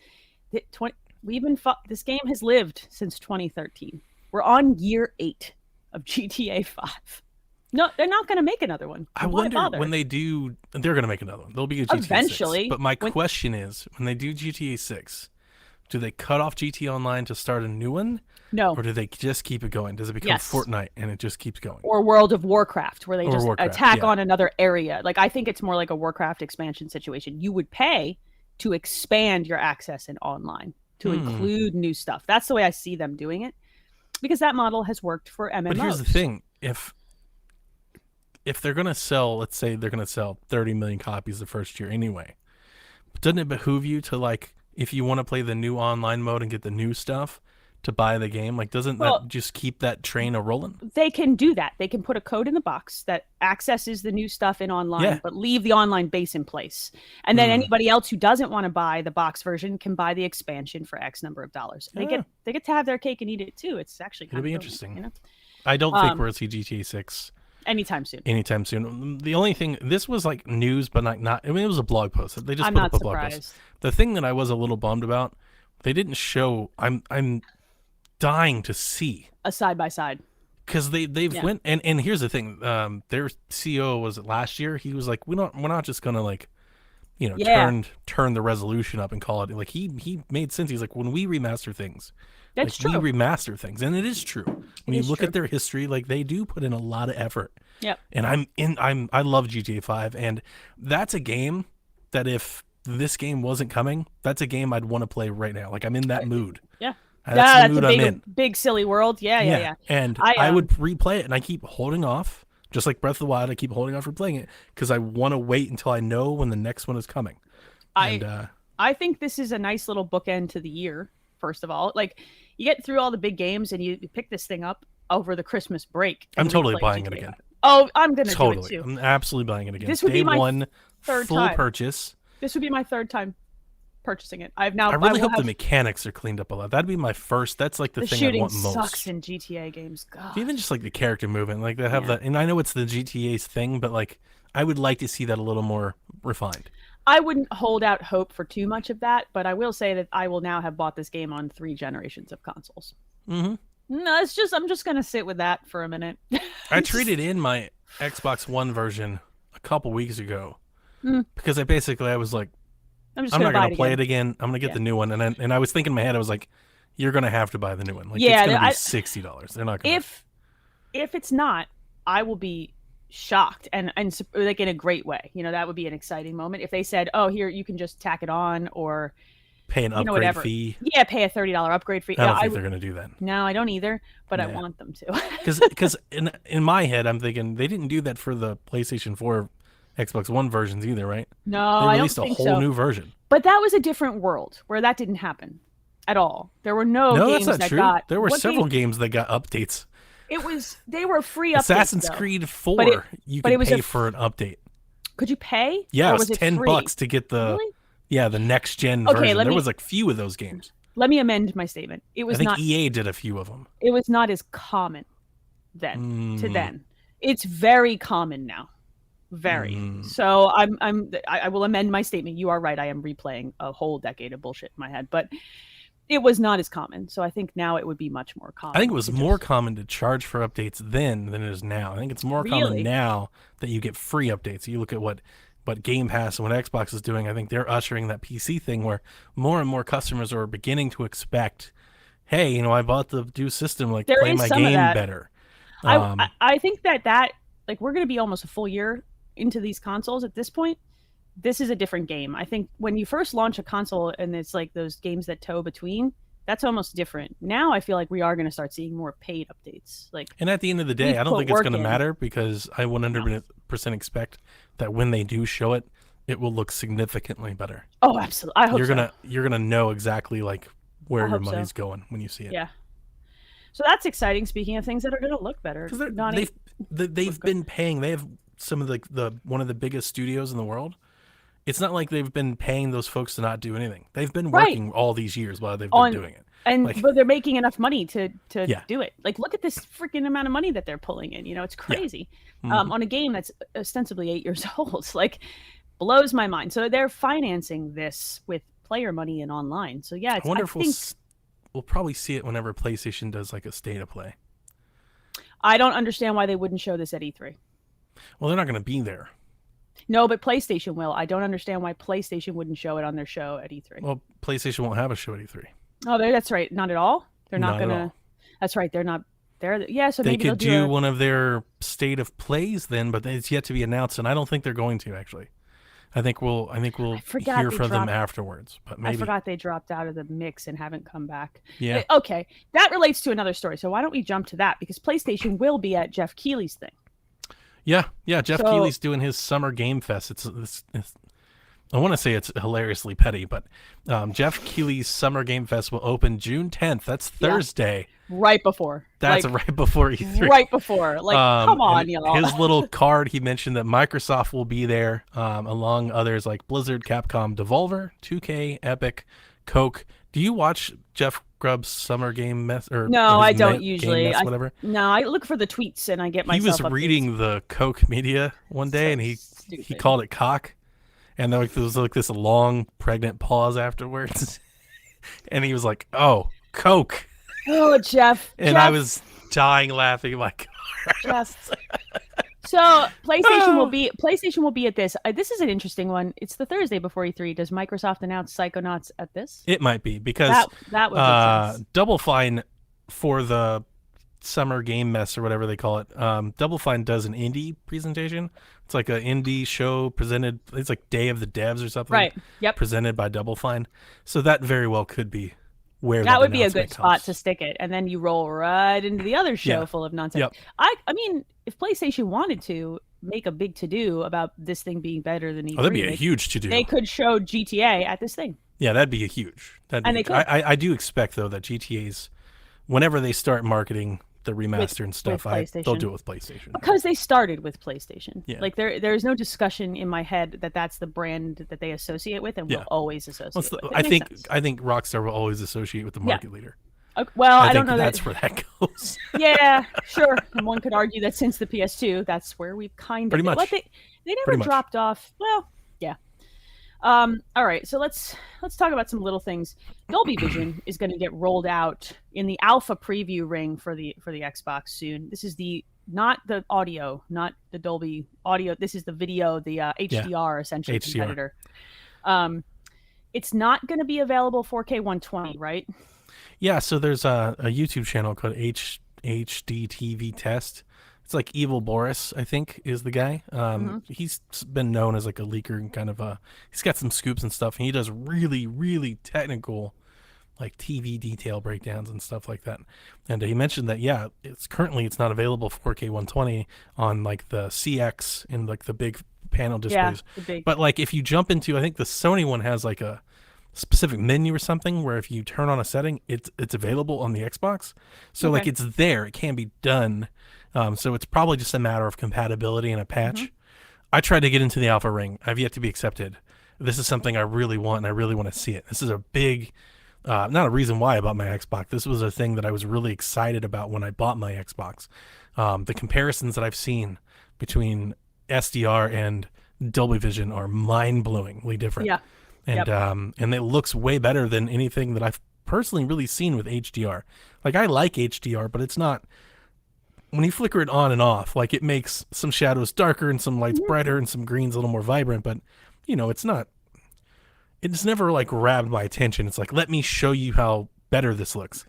game has lived since 2013. We're on year 8 of GTA 5. No, they're not going to make another one. I Why wonder bother? when they do, they're going to make another one. There'll be a GTA 6. Eventually. But my question is, when they do GTA 6, do they cut off GTA Online to start a new one? No. Or do they just keep it going? Does it become Yes. Fortnite and it just keeps going? Or World of Warcraft, where they Or just Warcraft, attack yeah. on another area. Like I think it's more like a Warcraft expansion situation. You would pay to expand your access in online to include new stuff. That's the way I see them doing it, because that model has worked for MMOs. But here's the thing: if they're gonna sell, let's say they're gonna sell 30 million copies the first year anyway, doesn't it behoove you to, like, if you want to play the new online mode and get the new stuff, to buy the game? Like, doesn't that just keep that train a rolling? They can do that. They can put a code in the box that accesses the new stuff in online, Yeah. but leave the online base in place. And then anybody else who doesn't want to buy the box version can buy the expansion for X number of dollars. They Yeah. get to have their cake and eat it too. It's actually kind It'll be of interesting. I don't think we'll see GTA 6 anytime soon. anytime soon. The only thing, this was like news, but not. I mean, it was a blog post. They just I'm put not up a blog post. surprised. The thing that I was a little bummed about, they didn't show. I'm dying to see, A side by side. because they've Yeah. went and here's the thing. Their CEO was it last year. He was like, we're not just gonna like, Yeah. turn the resolution up and call it, like, he made sense. He's like, when we remaster things, That's like, true. we remaster things, and it is true. When you is look true. at their history, like, they do put in a lot of effort. Yep. And I love GTA 5, and that's a game that if this game wasn't coming, that's a game I'd want to play right now. Like, I'm in that mood. Yeah. That's the That's mood a I'm big, in. big silly world. Yeah. And I, I would replay it, and I keep holding off, just like Breath of the Wild. I keep holding off replaying it because I want to wait until I know when the next one is coming. I think this is a nice little bookend to the year. First of all, like, you get through all the big games and you pick this thing up over the Christmas break. and I'm totally replay buying it GTA. again. Oh, I'm gonna Totally, do it too. I'm absolutely buying it again. This would Day be my one, third full time. purchase. This would be my third time purchasing it. I really will hope the mechanics are cleaned up a lot. That'd be my first. That's like the the thing I shooting want most. sucks in GTA games. God. Even just like the character movement, like they have that, and I know it's the GTA's thing, but like I would like to see that a little more refined. I wouldn't hold out hope for too much of that, but I will say that I will now have bought this game on 3 generations of consoles. Mm-hmm. No, I'm just gonna sit with that for a minute. I traded in my Xbox One version a couple weeks ago because I was like, I'm just I'm not buy gonna play again. it again. I'm gonna get the new one, and I was thinking in my head, I was like, you're gonna have to buy the new one. Like, Yeah, it's gonna be $60. They're not gonna. If it's not, I will be shocked and like in a great way. That would be an exciting moment if they said, "Oh, here you can just tack it on," or Pay an upgrade whatever. fee. Yeah, pay a $30 upgrade fee. I Yeah, don't think they're gonna do that. no, I don't either, but I Yeah. want them to. Because in my head, I'm thinking they didn't do that for the PlayStation 4, Xbox One versions either, right? No, They I don't released a think whole so. new version. But that was a different world where that didn't happen at all. There were no No, games that's not that true. got. There were What several game? games that got updates. They were free updates. Assassin's though. Creed 4, But it- you but it could was pay for an update. Could you pay? Yeah, Or it was was it $10 free? to get the Really? the next gen Okay, version. let There me- was a few of those games. Let me amend my statement. It I was think not. EA did a few of them. It was not as common then to Mm. then. It's very common now. Very. Mm. So I will amend my statement. You are right. I am replaying a whole decade of bullshit in my head, but it was not as common. So I think now it would be much more common. I think it was to more just- common to charge for updates then than it is now. I think it's more common Really? now that you get free updates. You look at what Game Pass and what Xbox is doing. I think they're ushering that PC thing where more and more customers are beginning to expect, hey, I bought the new system, like There play is my some of game that. better. I think that like we're going to be almost a full year into these consoles at this point. This is a different game. I think when you first launch a console and it's like those games that toe between, that's almost different. Now I feel like we are going to start seeing more paid updates. Like, And at the end of the day, we I don't put think it's work going to in. matter because I 100% expect that when they do show it, it will look significantly better. oh, absolutely. I hope You're gonna know exactly like where I your hope so. money's going when you see it. Yeah. So that's exciting. Speaking of things that are going to look better, Because Donnie, they've been paying. They have some of the one of the biggest studios in the world. It's not like they've been paying those folks to not do anything. They've been Right. working all these years while they've been On- doing it. and like- but they're making enough money to Yeah. do it. Like, look at this freaking amount of money that they're pulling in. It's crazy. Mhm. On a game that's ostensibly 8 years old. Like, blows my mind. So they're financing this with player money and online. So yeah, I wonder if think we'll probably see it whenever PlayStation does like a state of play. I don't understand why they wouldn't show this at E3. Well, they're not going to be there. No, but PlayStation will. I don't understand why PlayStation wouldn't show it on their show at E3. Well, PlayStation won't have a show at E3. Oh, that's right. Not at all. They're not, Not at gonna. all. That's right. They're not. They're yeah. So They maybe could they'll do do one of their state of plays then, but it's yet to be announced, and I don't think they're going to actually. I think we'll forgot hear they from them dropped- afterwards, but maybe. I forgot they dropped out of the mix and haven't come back. Yeah. Okay, that relates to another story. So why don't we jump to that? Because PlayStation will be at Jeff Keighley's thing. Yeah. Jeff So- Keighley's doing his summer game fest. It's I want to say it's hilariously petty, but Jeff Keighley's summer game fest will open June 10th. That's Yeah. Thursday. Right before. That's like, right before E3. right before. Like, come on, and y'all. His little card, he mentioned that Microsoft will be there, along others like Blizzard, Capcom, Devolver, 2K, Epic, Coke. Do you watch Jeff Grubb's summer game mess? Or No, his I don't game usually. mess, whatever. No, I look for the tweets and I get myself. He was updates. reading the Coke media one day, So and he stupid. called it cock, and there was like this long pregnant pause afterwards, and he was like, "Oh, Coke," Oh, Jeff. and I was dying laughing like. Jeff. So PlayStation will be at this. This is an interesting one. It's the Thursday before E3. Does Microsoft announce Psychonauts at this? It might be because That would make sense. Double Fine for the summer game mess or whatever they call it. Double Fine does an indie presentation. It's like an indie show presented. It's like Day of the Devs or something. Right. Yep. Presented by Double Fine. So that very well could be where That would be a announcement good spot comes. to stick it, and then you roll right into the other show Yeah. full of nonsense. Yep. I mean, if PlayStation wanted to make a big to do about this thing being better than E3, Oh, that'd be a huge to do. they could show GTA at this thing. Yeah, that'd be a huge. That'd be And they huge. could. I do expect though that GTA's, whenever they start marketing the remaster and stuff, they'll PlayStation. do it with PlayStation. Because they started with PlayStation. Yeah. Like there's no discussion in my head that that's the brand that they associate with and Yeah. will always associate Well, it's with. the- It I makes think sense. I think Rockstar will always associate with the market leader. Okay, well, I think don't know that's that. where that goes. Yeah, sure. And one could argue that since the PS2, that's where we've kind of Pretty much. But they never Pretty much. dropped off. Well, yeah. All right, so let's talk about some little things. Dolby Vision is going to get rolled out in the alpha preview ring for the Xbox soon. This is not the audio, not the Dolby audio. This is the video, the HDR essentially HDR. competitor. It's not going to be available 4K 120, right? Yeah, so there's a YouTube channel called HD TV Test. It's like Evil Boris, I think, is the guy. Hmm. He's been known as like a leaker and kind of he's got some scoops and stuff, and he does really, really technical like TV detail breakdowns and stuff like that. And he mentioned that it's not available 4K 120 on like the CX and like the big panel Yeah, displays. the big. But like if you jump into, I think the Sony one has like a specific menu or something where if you turn on a setting, it's available on the Xbox. So like Okay. it's there, it can be done. So it's probably just a matter of compatibility and a Hmm. patch. I tried to get into the alpha ring. I've yet to be accepted. This is something I really want, and I really want to see it. This is a big, not a reason why I bought my Xbox. This was a thing that I was really excited about when I bought my Xbox. The comparisons that I've seen between SDR and Dolby Vision are mind-blowingly different, Yeah. Yep. and it looks way better than anything that I've personally really seen with HDR. Like I like HDR, but it's not when you flicker it on and off, like it makes some shadows darker and some lights Mhm. brighter and some greens a little more vibrant, but it's not, it's never like grabbed my attention. It's like, let me show you how better this looks.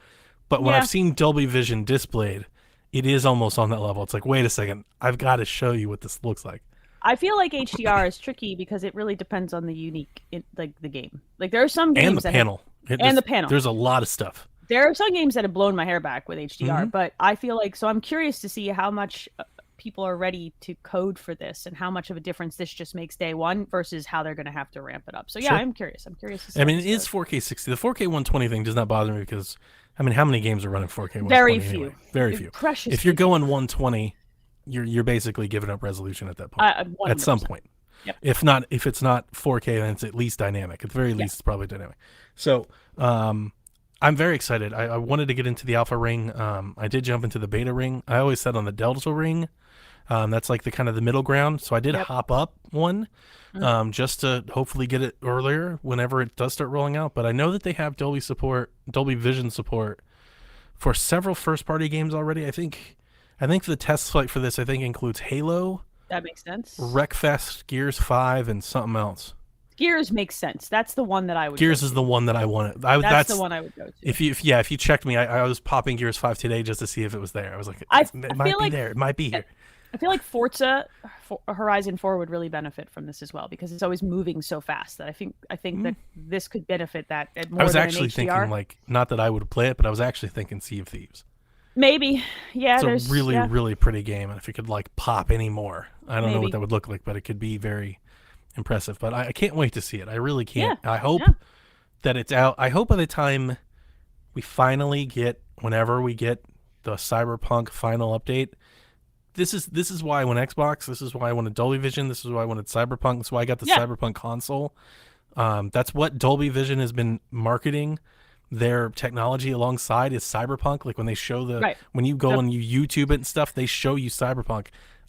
But when I've Yeah. seen Dolby Vision displayed, it is almost on that level. It's like, wait a second, I've got to show you what this looks like. I feel like HDR is tricky because it really depends on the like the game. Like there are some And the games that have, panel. It and is, the panel. there's a lot of stuff. There are some games that have blown my hair back with HDR, Hmm. but I feel like, so I'm curious to see how much people are ready to code for this and how much of a difference this just makes day one versus how they're going to have to ramp it up. So yeah, Sure. I'm curious. I'm curious to see I how mean, this it is goes. 4K 60. The 4K 120 thing does not bother me because, I mean, how many games are running 4K Very 120 anyway? few. Very few. Precious If you're few games. going 120, you're basically giving up resolution at that point. At some 100%. point. Yep. If it's not 4K, then it's at least dynamic. At the very Yeah. least, it's probably dynamic. So, I'm very excited. I wanted to get into the alpha ring. I did jump into the beta ring. I always said on the delta ring. That's like the kind of the middle ground. So I did Yep. hop up one, Mhm. just to hopefully get it earlier whenever it does start rolling out. But I know that they have Dolby Vision support for several first party games already. I think the test flight for this includes Halo, That makes sense. Wreckfest, Gears 5, and something else. Gears makes sense. That's the one that I would Gears go is to. the one that I wanted. That's the one I would go to. If you checked me, I was popping Gears 5 today just to see if it was there. I was like, I it I might feel be like there. It might be here. I feel like Forza Horizon 4 would really benefit from this as well because it's always moving so fast that I think that this could benefit that more I was than actually an HDR. thinking like not that I would play it, but I was actually thinking Sea of Thieves. Maybe. Yeah, It's a there's really, yeah, really pretty game, and if it could like pop any more, I don't know what maybe. that would look like, but it could be very impressive. But I can't wait to see it. I really Yeah. can't. I hope Yeah. that it's out. I hope by the time we finally get, whenever we get the Cyberpunk final update, this is why I want Xbox. This is why I wanted Dolby Vision. This is why I wanted Cyberpunk. That's why I got the Yeah. Cyberpunk console. That's what Dolby Vision has been marketing their technology alongside is Cyberpunk. Like when they show Right. when you go Yep. and you YouTube it and stuff, they show you Cyberpunk.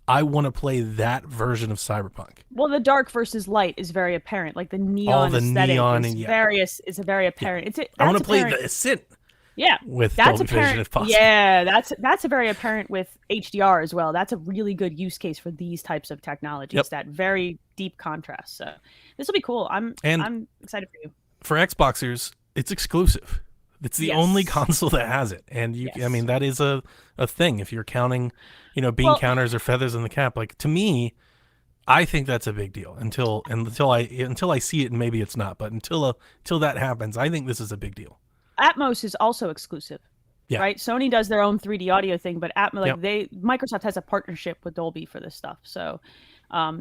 I want to play that version of Cyberpunk. Well, the dark versus light is very apparent. Like the All neon the aesthetic neon is and very yeah. apparent. I want That's to play apparent. the Ascent Yeah, with that's Dolby Vision apparent. if possible. Yeah, that's a very apparent with HDR as well. That's a really good use case for these types of technologies. Yep. That very deep contrast. So this will be cool. And I'm excited for you. for Xboxers, it's exclusive. It's the Yes. only console that has it, and I Yes. mean that is a thing. If you're counting, bean Well, counters or feathers in the cap, like to me, I think that's a big deal. Until I see it, and maybe it's not, but until that happens, I think this is a big deal. Atmos is also exclusive. Yeah. Right. Sony does their own 3D audio thing, but Yep. Microsoft has a partnership with Dolby for this stuff. So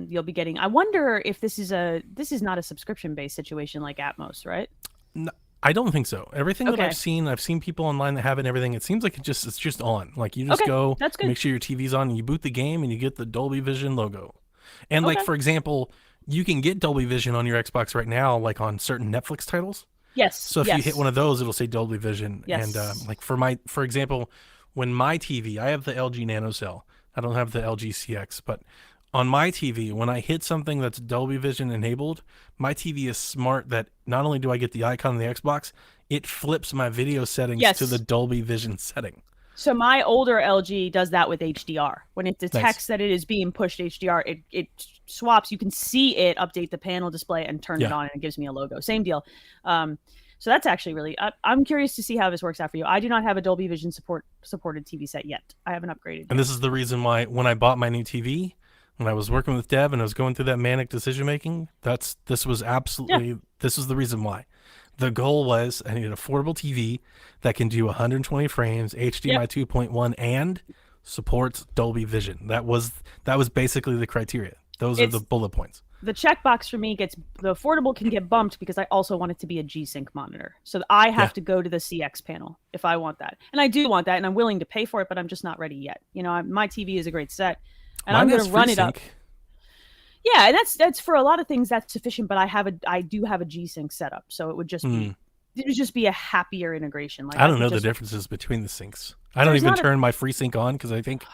you'll be getting. I wonder if this is not a subscription based situation like Atmos, right? No, I don't think so. Everything that Okay. I've seen people online that have it and everything. It seems like it's just on. Like you just Okay, go, that's good. make sure your TV's on, and you boot the game, and you get the Dolby Vision logo. And like Okay. for example, you can get Dolby Vision on your Xbox right now, like on certain Netflix titles. Yes. So if you hit one of those, it'll say Dolby Vision. Yes. And like for example, when my TV, I have the LG NanoCell. I don't have the LG CX, but on my TV, when I hit something that's Dolby Vision enabled, my TV is smart that not only do I get the icon on the Xbox, it flips my video settings Yes. to the Dolby Vision setting. So my older LG does that with HDR. When it detects Nice. that it is being pushed HDR, it swaps. You can see it update the panel display and turn it Yeah. on, and it gives me a logo. Same deal. So that's actually really. I'm curious to see how this works out for you. I do not have a Dolby Vision supported TV set yet. I haven't upgraded And yet. this is the reason why when I bought my new TV, when I was working with Deb and I was going through that manic decision making, this was the reason why. The goal was I need an affordable TV that can do 120 frames, HDMI 2.1, and supports Dolby Vision. That was basically the criteria. Those are the bullet points. The checkbox for me gets the affordable can get bumped because I also want it to be a G-Sync monitor. So I have to go to the CX panel if I want that. And I do want that, and I'm willing to pay for it, but I'm just not ready yet. You know, my TV is a great set, and I'm going to run it up. Yeah, and that's for a lot of things that's sufficient, but I do have a G-Sync setup, so it would just be a happier integration. Like I don't know the differences between the syncs. I don't even turn my FreeSync on because I think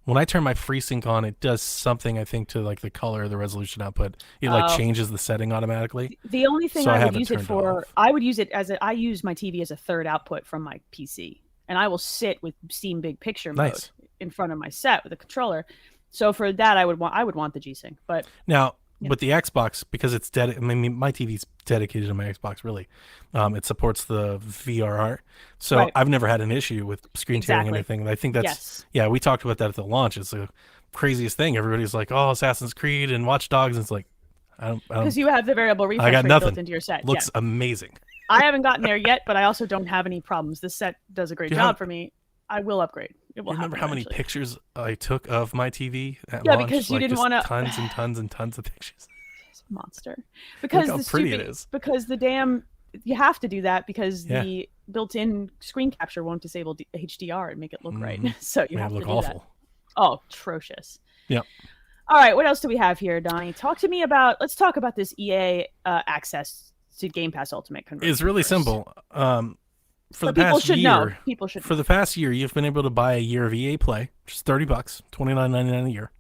when I turn my FreeSync on, it does something, I think, to like the color, the resolution output. It like changes the setting automatically. The only thing I would use it for, I would use it as I use my TV as a third output from my PC, and I will sit with Steam Big Picture mode in front of my set with a controller. So for that, I would want the G-Sync. But now with the Xbox, because it's my TV's dedicated to my Xbox. Really, it supports the VRR, so I've never had an issue with screen tearing or anything. And I think that's we talked about that at the launch. It's the craziest thing. Everybody's like, "Oh, Assassin's Creed and Watch Dogs," and it's like, I don't because you have the variable refresh rate built into your set. Looks amazing. I haven't gotten there yet, but I also don't have any problems. This set does a great job for me. I will upgrade. It will remember how many pictures I took of my TV at launch? Because you didn't want to tons and tons and tons of pictures. Monster. Because look how pretty it is. Because the damn you have to do that because the built-in screen capture won't disable HDR and make it look right. So you have to do awful. That. Oh, atrocious. Yep. All right, what else do we have here, Donnie? Let's talk about this EA access to Game Pass Ultimate conversion. It's really simple. For the past year, you've been able to buy a year of EA Play, which is $30, $29.99 a year,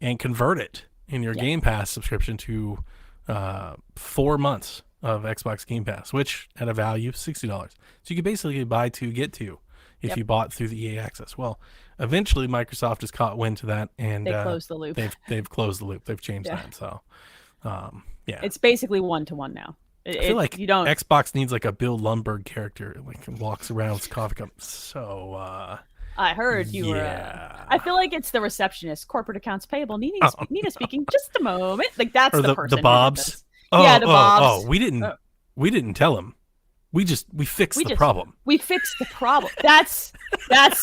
and convert it in your Game Pass subscription to 4 months of Xbox Game Pass, which at a value of $60. So you could basically buy 2, get 2 if you bought through the EA Access. Well, eventually Microsoft has caught wind to that, and they closed the loop. They've closed the loop. They've changed that. So, it's basically 1-to-1 now. I feel like Xbox needs like a Bill Lumbergh character, like walks around with his coffee cup. So I heard you were. I feel like it's the receptionist, corporate accounts payable. Nina speaking. Just a moment. Like that's the person. The Bobs. The Bobs. We didn't tell him. We fixed the problem. We fixed the problem. That's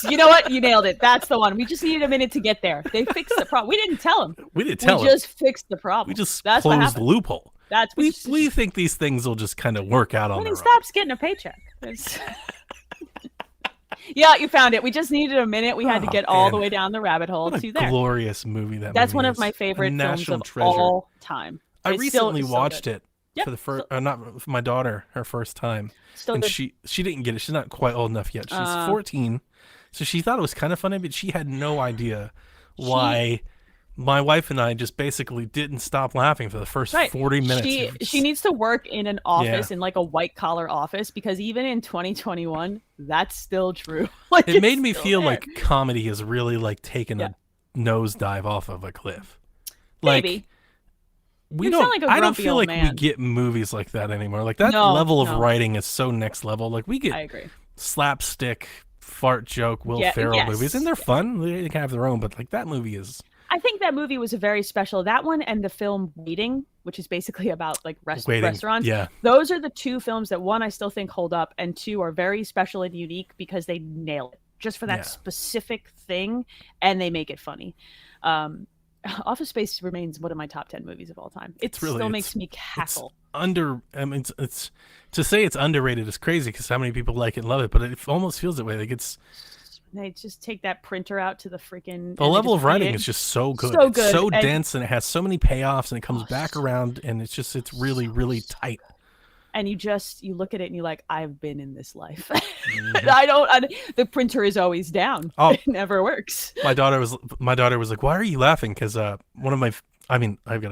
you know what? You nailed it. That's the one. We just needed a minute to get there. They fixed the problem. We didn't tell him. We just fixed the problem. We just closed the loophole. We think these things will just kind of work out on their own. When he stops getting a paycheck. Yeah, you found it. We just needed a minute. We had to get all the way down the rabbit hole to there. Glorious movie That's one of my favorite films of all time. I recently watched it for the first, not for my daughter, her first time, and she didn't get it. She's not quite old enough yet. She's 14, so she thought it was kind of funny, but she had no idea why. My wife and I just basically didn't stop laughing for the first 40 minutes. She needs to work in an office, in like a white collar office, because even in 2021, that's still true. It made me feel like comedy has really like taken a nosedive off of a cliff. Maybe. I don't feel like we get movies like that anymore. Like that level of writing is so next level. Like we get slapstick, fart joke, Will Ferrell movies, and they're fun. They can have their own, but like that movie is. I think that movie was a very special. That one and the film Waiting, which is basically about like restaurants. Yeah. Those are the two films that one I still think hold up, and two are very special and unique because they nail it just for that specific thing, and they make it funny. Office Space remains one of my top 10 movies of all time. It still makes me cackle. It's to say it's underrated is crazy because how many people like it and love it, but it almost feels that way. Like they just take that printer out to the freaking. The level of writing is just so good. So good. It's so dense, and it has so many payoffs, and it comes back around, and it's really, really tight. And you look at it and you're like, I've been in this life. The printer is always down. It never works. My daughter was like, why are you laughing? Because I've got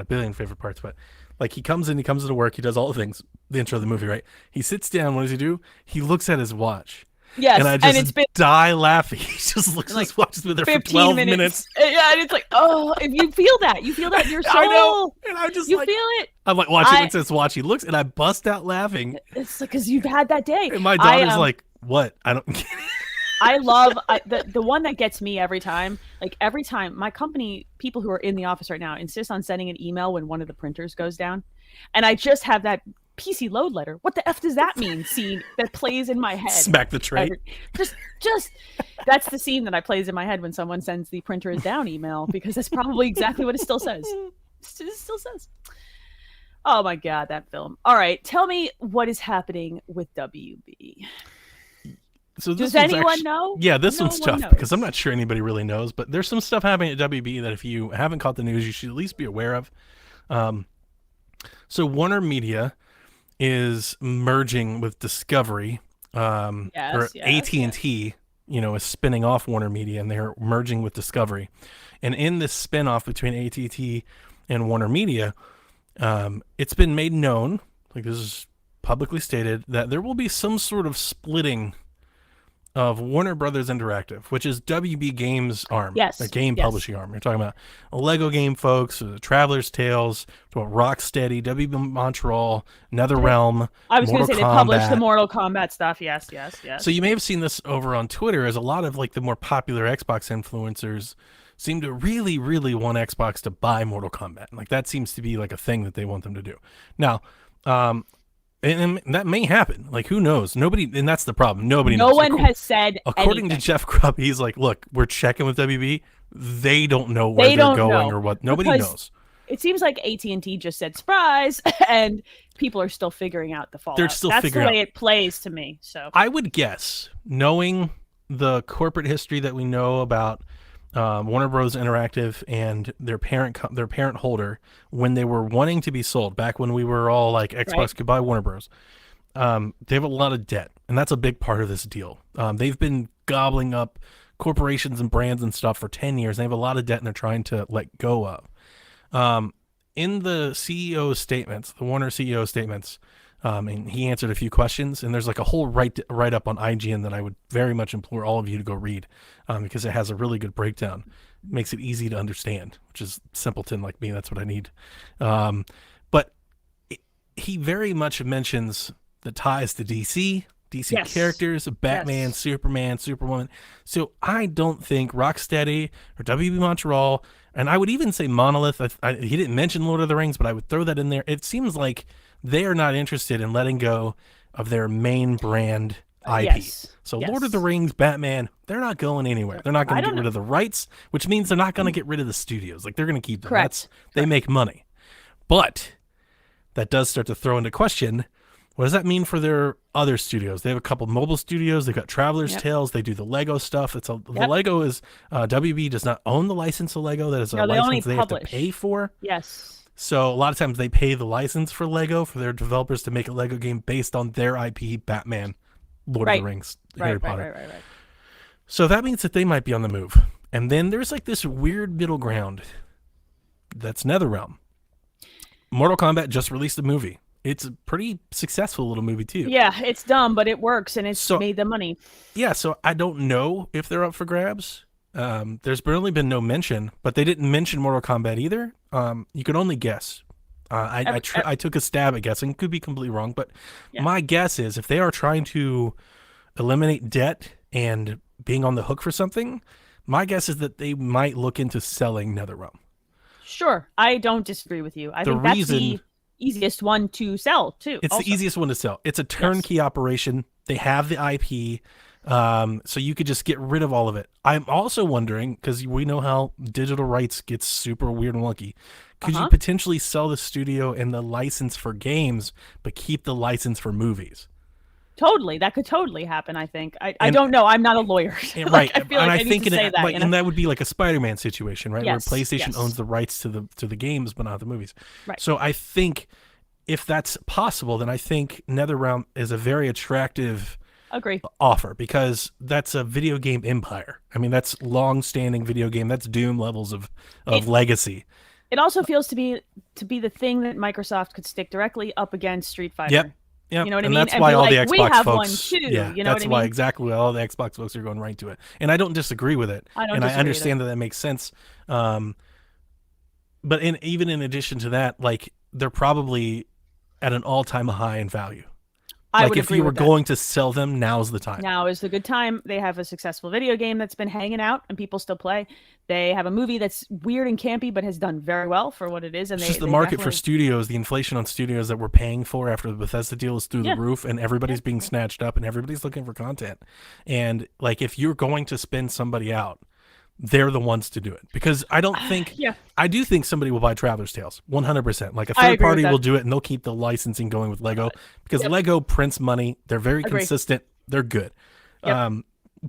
a billion favorite parts, but like he comes into work, he does all the things, the intro of the movie, right? He sits down. What does he do? He looks at his watch. And Yes, I and just it's been die laughing. He just looks, like just watches me there for 15 12 minutes. Yeah, and it's like, oh, if you feel that in your I know. soul. And I'm just You like, feel it. I'm like watching it says watch. He looks and I bust out laughing. It's like, because you've had that day. And my daughter's like, what? I don't get it. I love the one that gets me every time. Like every time my company, people who are in the office right now insist on sending an email when one of the printers goes down. And I just have that PC load letter. What the F does that mean? Scene that plays in my head. Smack the tray. Just that's the scene that I plays in my head when someone sends the printer is down email, because that's probably exactly what it still says. It still says. Oh my God, that film. All right. Tell me what is happening with WB. So does anyone know? Yeah, this one's tough because I'm not sure anybody really knows, but there's some stuff happening at WB that if you haven't caught the news, you should at least be aware of. So Warner Media is merging with Discovery, or AT&T, is spinning off Warner Media, and they're merging with Discovery. And in this spinoff between AT&T and Warner Media, it's been made known, like this is publicly stated, that there will be some sort of splitting of Warner Brothers Interactive, which is WB Games' arm, a game publishing arm. You're talking about Lego game folks, Traveler's Tales, Rocksteady, WB Montreal, NetherRealm. I was going to say they published the Mortal Kombat stuff. Yes. So you may have seen this over on Twitter, as a lot of like the more popular Xbox influencers seem to really, really want Xbox to buy Mortal Kombat. Like that seems to be like a thing that they want them to do. Now, and that may happen. Like, who knows? Nobody, and that's the problem. Nobody knows. No one has said According to Jeff Grubb, he's like, look, we're checking with WB. They don't know where they're going or what. Nobody knows. It seems like AT&T just said surprise, and people are still figuring out the fallout. They're still figuring out. That's the way it plays to me. So I would guess, knowing the corporate history that we know about Warner Bros. Interactive and their parent holder, when they were wanting to be sold, back when we were all like Xbox could buy Warner Bros. They have a lot of debt, and that's a big part of this deal. They've been gobbling up corporations and brands and stuff for 10 years. They have a lot of debt, and they're trying to let go of. In the CEO statements, the Warner CEO statements, and he answered a few questions, and there's like a whole write up on IGN that I would very much implore all of you to go read, because it has a really good breakdown. It makes it easy to understand, which is simpleton like me. That's what I need. But he very much mentions the ties to DC characters, Batman, Superman, Superwoman. So I don't think Rocksteady or WB Montreal, and I would even say Monolith, he didn't mention Lord of the Rings, but I would throw that in there. It seems like they are not interested in letting go of their main brand IP. Lord of the Rings, Batman, they're not going anywhere. They're not going to get rid of the rights, which means they're not going to get rid of the studios. Like, they're going to keep them. They make money. But that does start to throw into question, what does that mean for their other studios? They have a couple mobile studios. They've got Traveler's Tales. They do the Lego stuff. The Lego is, WB does not own the license of Lego. That is a license they have to pay for. Yes. So a lot of times they pay the license for Lego, for their developers to make a Lego game based on their IP, Batman, Lord of the Rings, Harry Potter. Right. So that means that they might be on the move. And then there's like this weird middle ground. That's NetherRealm. Mortal Kombat just released a movie. It's a pretty successful little movie too. Yeah, it's dumb, but it works, and it's made the money. Yeah, so I don't know if they're up for grabs. There's really been no mention, but they didn't mention Mortal Kombat either. You could only guess. I took a stab at guessing. Could be completely wrong, but my guess is if they are trying to eliminate debt and being on the hook for something, my guess is that they might look into selling NetherRealm. Sure, I don't disagree with you. I think that's the easiest one to sell too. It's the easiest one to sell. It's a turnkey operation. They have the IP. So you could just get rid of all of it. I'm also wondering, because we know how digital rights gets super weird and wonky, could you potentially sell the studio and the license for games, but keep the license for movies? Totally. That could totally happen, I think. I don't know. I'm not a lawyer. Right. I think that would be like a Spider-Man situation, right? Where PlayStation owns the rights to the games, but not the movies. Right. So I think if that's possible, then I think NetherRealm is a very attractive offer, because that's a video game empire. I mean, that's long-standing video game. That's Doom levels of legacy. It also feels to be the thing that Microsoft could stick directly up against Street Fighter. Yep, You know what I and mean? that's And why be all the like, we Xbox have one folks, too. yeah, You know what that's I why mean? exactly all the Xbox folks are going right to it. And I don't disagree with it, I don't and I disagree either. understand that makes sense. Um, but even in addition to that, like they're probably at an all-time high in value. I Like would if agree you were with that. going to sell them, now's the time. Now is the good time. They have a successful video game that's been hanging out and people still play. They have a movie that's weird and campy but has done very well for what it is. And It's they, just the they market for definitely, studios, the inflation on studios that we're paying for after the Bethesda deal is through the yeah, roof, and yeah. everybody's being snatched up, and everybody's looking for content. And like, if you're going to spin somebody out, they're the ones to do it, because I don't think Yeah, I do think somebody will buy Traveler's Tales 100%. Like a I third agree with party will that. do it, and they'll keep the licensing going with Lego because Yep, Lego prints money. They're very agree. consistent. They're good, Yep,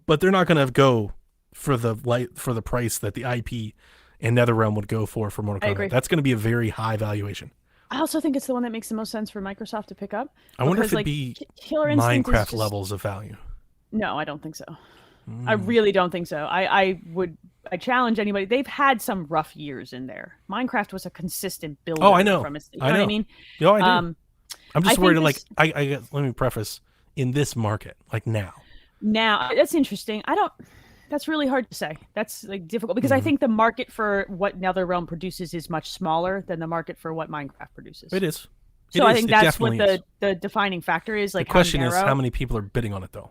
but they're not going to go for the price that the IP and NetherRealm would go for I Mortal Kombat. agree. That's going to be a very high valuation. I also think it's the one that makes the most sense for Microsoft to pick up I wonder if because, it'd like, be Killer Instinct is Minecraft just levels of value. no, I don't think so. I really don't think so. I challenge anybody. They've had some rough years in there. Minecraft was a consistent Oh, I builder know. from a, you I know what I know. mean? No, I do. Um, I'm I just think worried. Like, this let me preface in this market, like now. now that's interesting. I don't. That's really hard to say. That's like difficult because I Mhm. think the market for what NetherRealm produces is much smaller than the market for what Minecraft produces. It is. It So I is. think It that's what definitely is. the defining factor is, The like how question is how narrow. many people are bidding on it, though.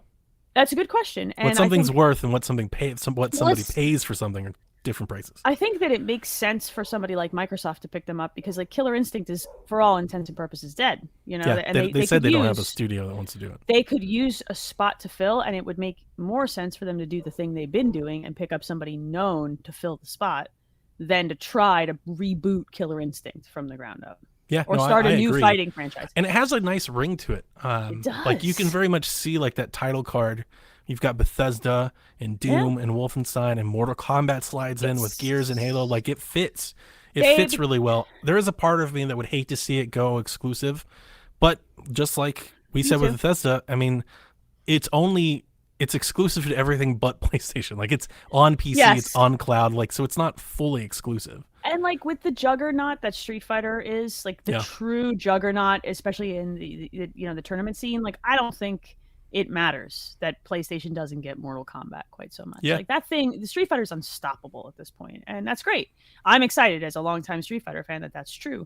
That's a good question, What and I something's think worth and what something what well, somebody pays for something are different prices. I think that it makes sense for somebody like Microsoft to pick them up because like Killer Instinct is for all intents and purposes dead, you know, Yeah, and they they said could they don't have a use studio that wants to do it. they could use a spot to fill and it would make more sense for them to do the thing they've been doing and pick up somebody known to fill the spot than to try to reboot Killer Instinct from the ground up Yeah, or no, start I a new agree. fighting franchise. And it has a nice ring to it. It Like you can does. very much see like that title card. You've got Bethesda and Yeah. Doom and Wolfenstein and Mortal Kombat slides in with Gears and Halo. Yes. Like it fits. It They fits really well. There is a part of me that would hate to see it go exclusive, but just like we me said with too. Bethesda, I mean, it's exclusive to everything but PlayStation. Like it's on PC, it's Yes. on cloud, like so it's not fully exclusive. And like with the juggernaut that Street Fighter is, like the Yeah. true juggernaut, especially in the tournament scene, like I don't think it matters that PlayStation doesn't get Mortal Kombat quite so much. Yeah. Like that thing, the Street Fighter's unstoppable at this point, and that's great. I'm excited as a longtime Street Fighter fan that that's true.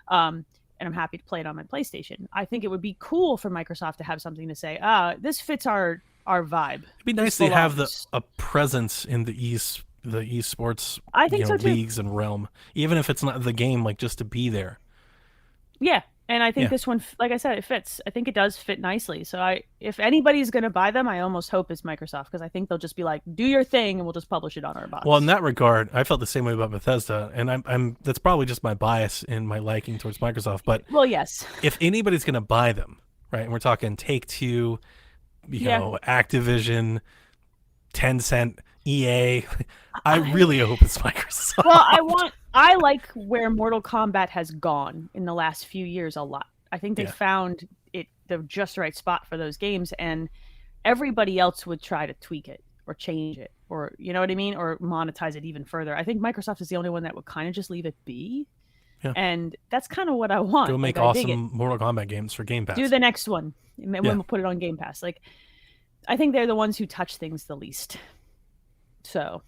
And I'm happy to play it on my PlayStation. I think it would be cool for Microsoft to have something to say, this fits our vibe. It'd be nice to have a presence in the esports, I think so too. leagues and realm, even if it's not the game, like just to be there. Yeah, and I think Yeah. this one, like I said, it fits. I think it does fit nicely. So if anybody's gonna buy them, I almost hope it's Microsoft because I think they'll just be like, "Do your thing, and we'll just publish it on our box." Well, in that regard, I felt the same way about Bethesda, and I'm that's probably just my bias in my liking towards Microsoft. But well, yes, if anybody's gonna buy them, right, and we're talking Take Two, yeah. Activision, Tencent, EA, I really hope it's Microsoft. Well, I like where Mortal Kombat has gone in the last few years a lot. I think they Yeah. found it the just right spot for those games, and everybody else would try to tweak it or change it, or you know what I mean, or monetize it even further. I think Microsoft is the only one that would kind of just leave it be. Yeah. And that's kind of what I want. Go make like, I dig it. awesome Mortal Kombat games for Game Pass. Do the next one when Yeah. we'll put it on Game Pass. Like, I think they're the ones who touch things the least. So,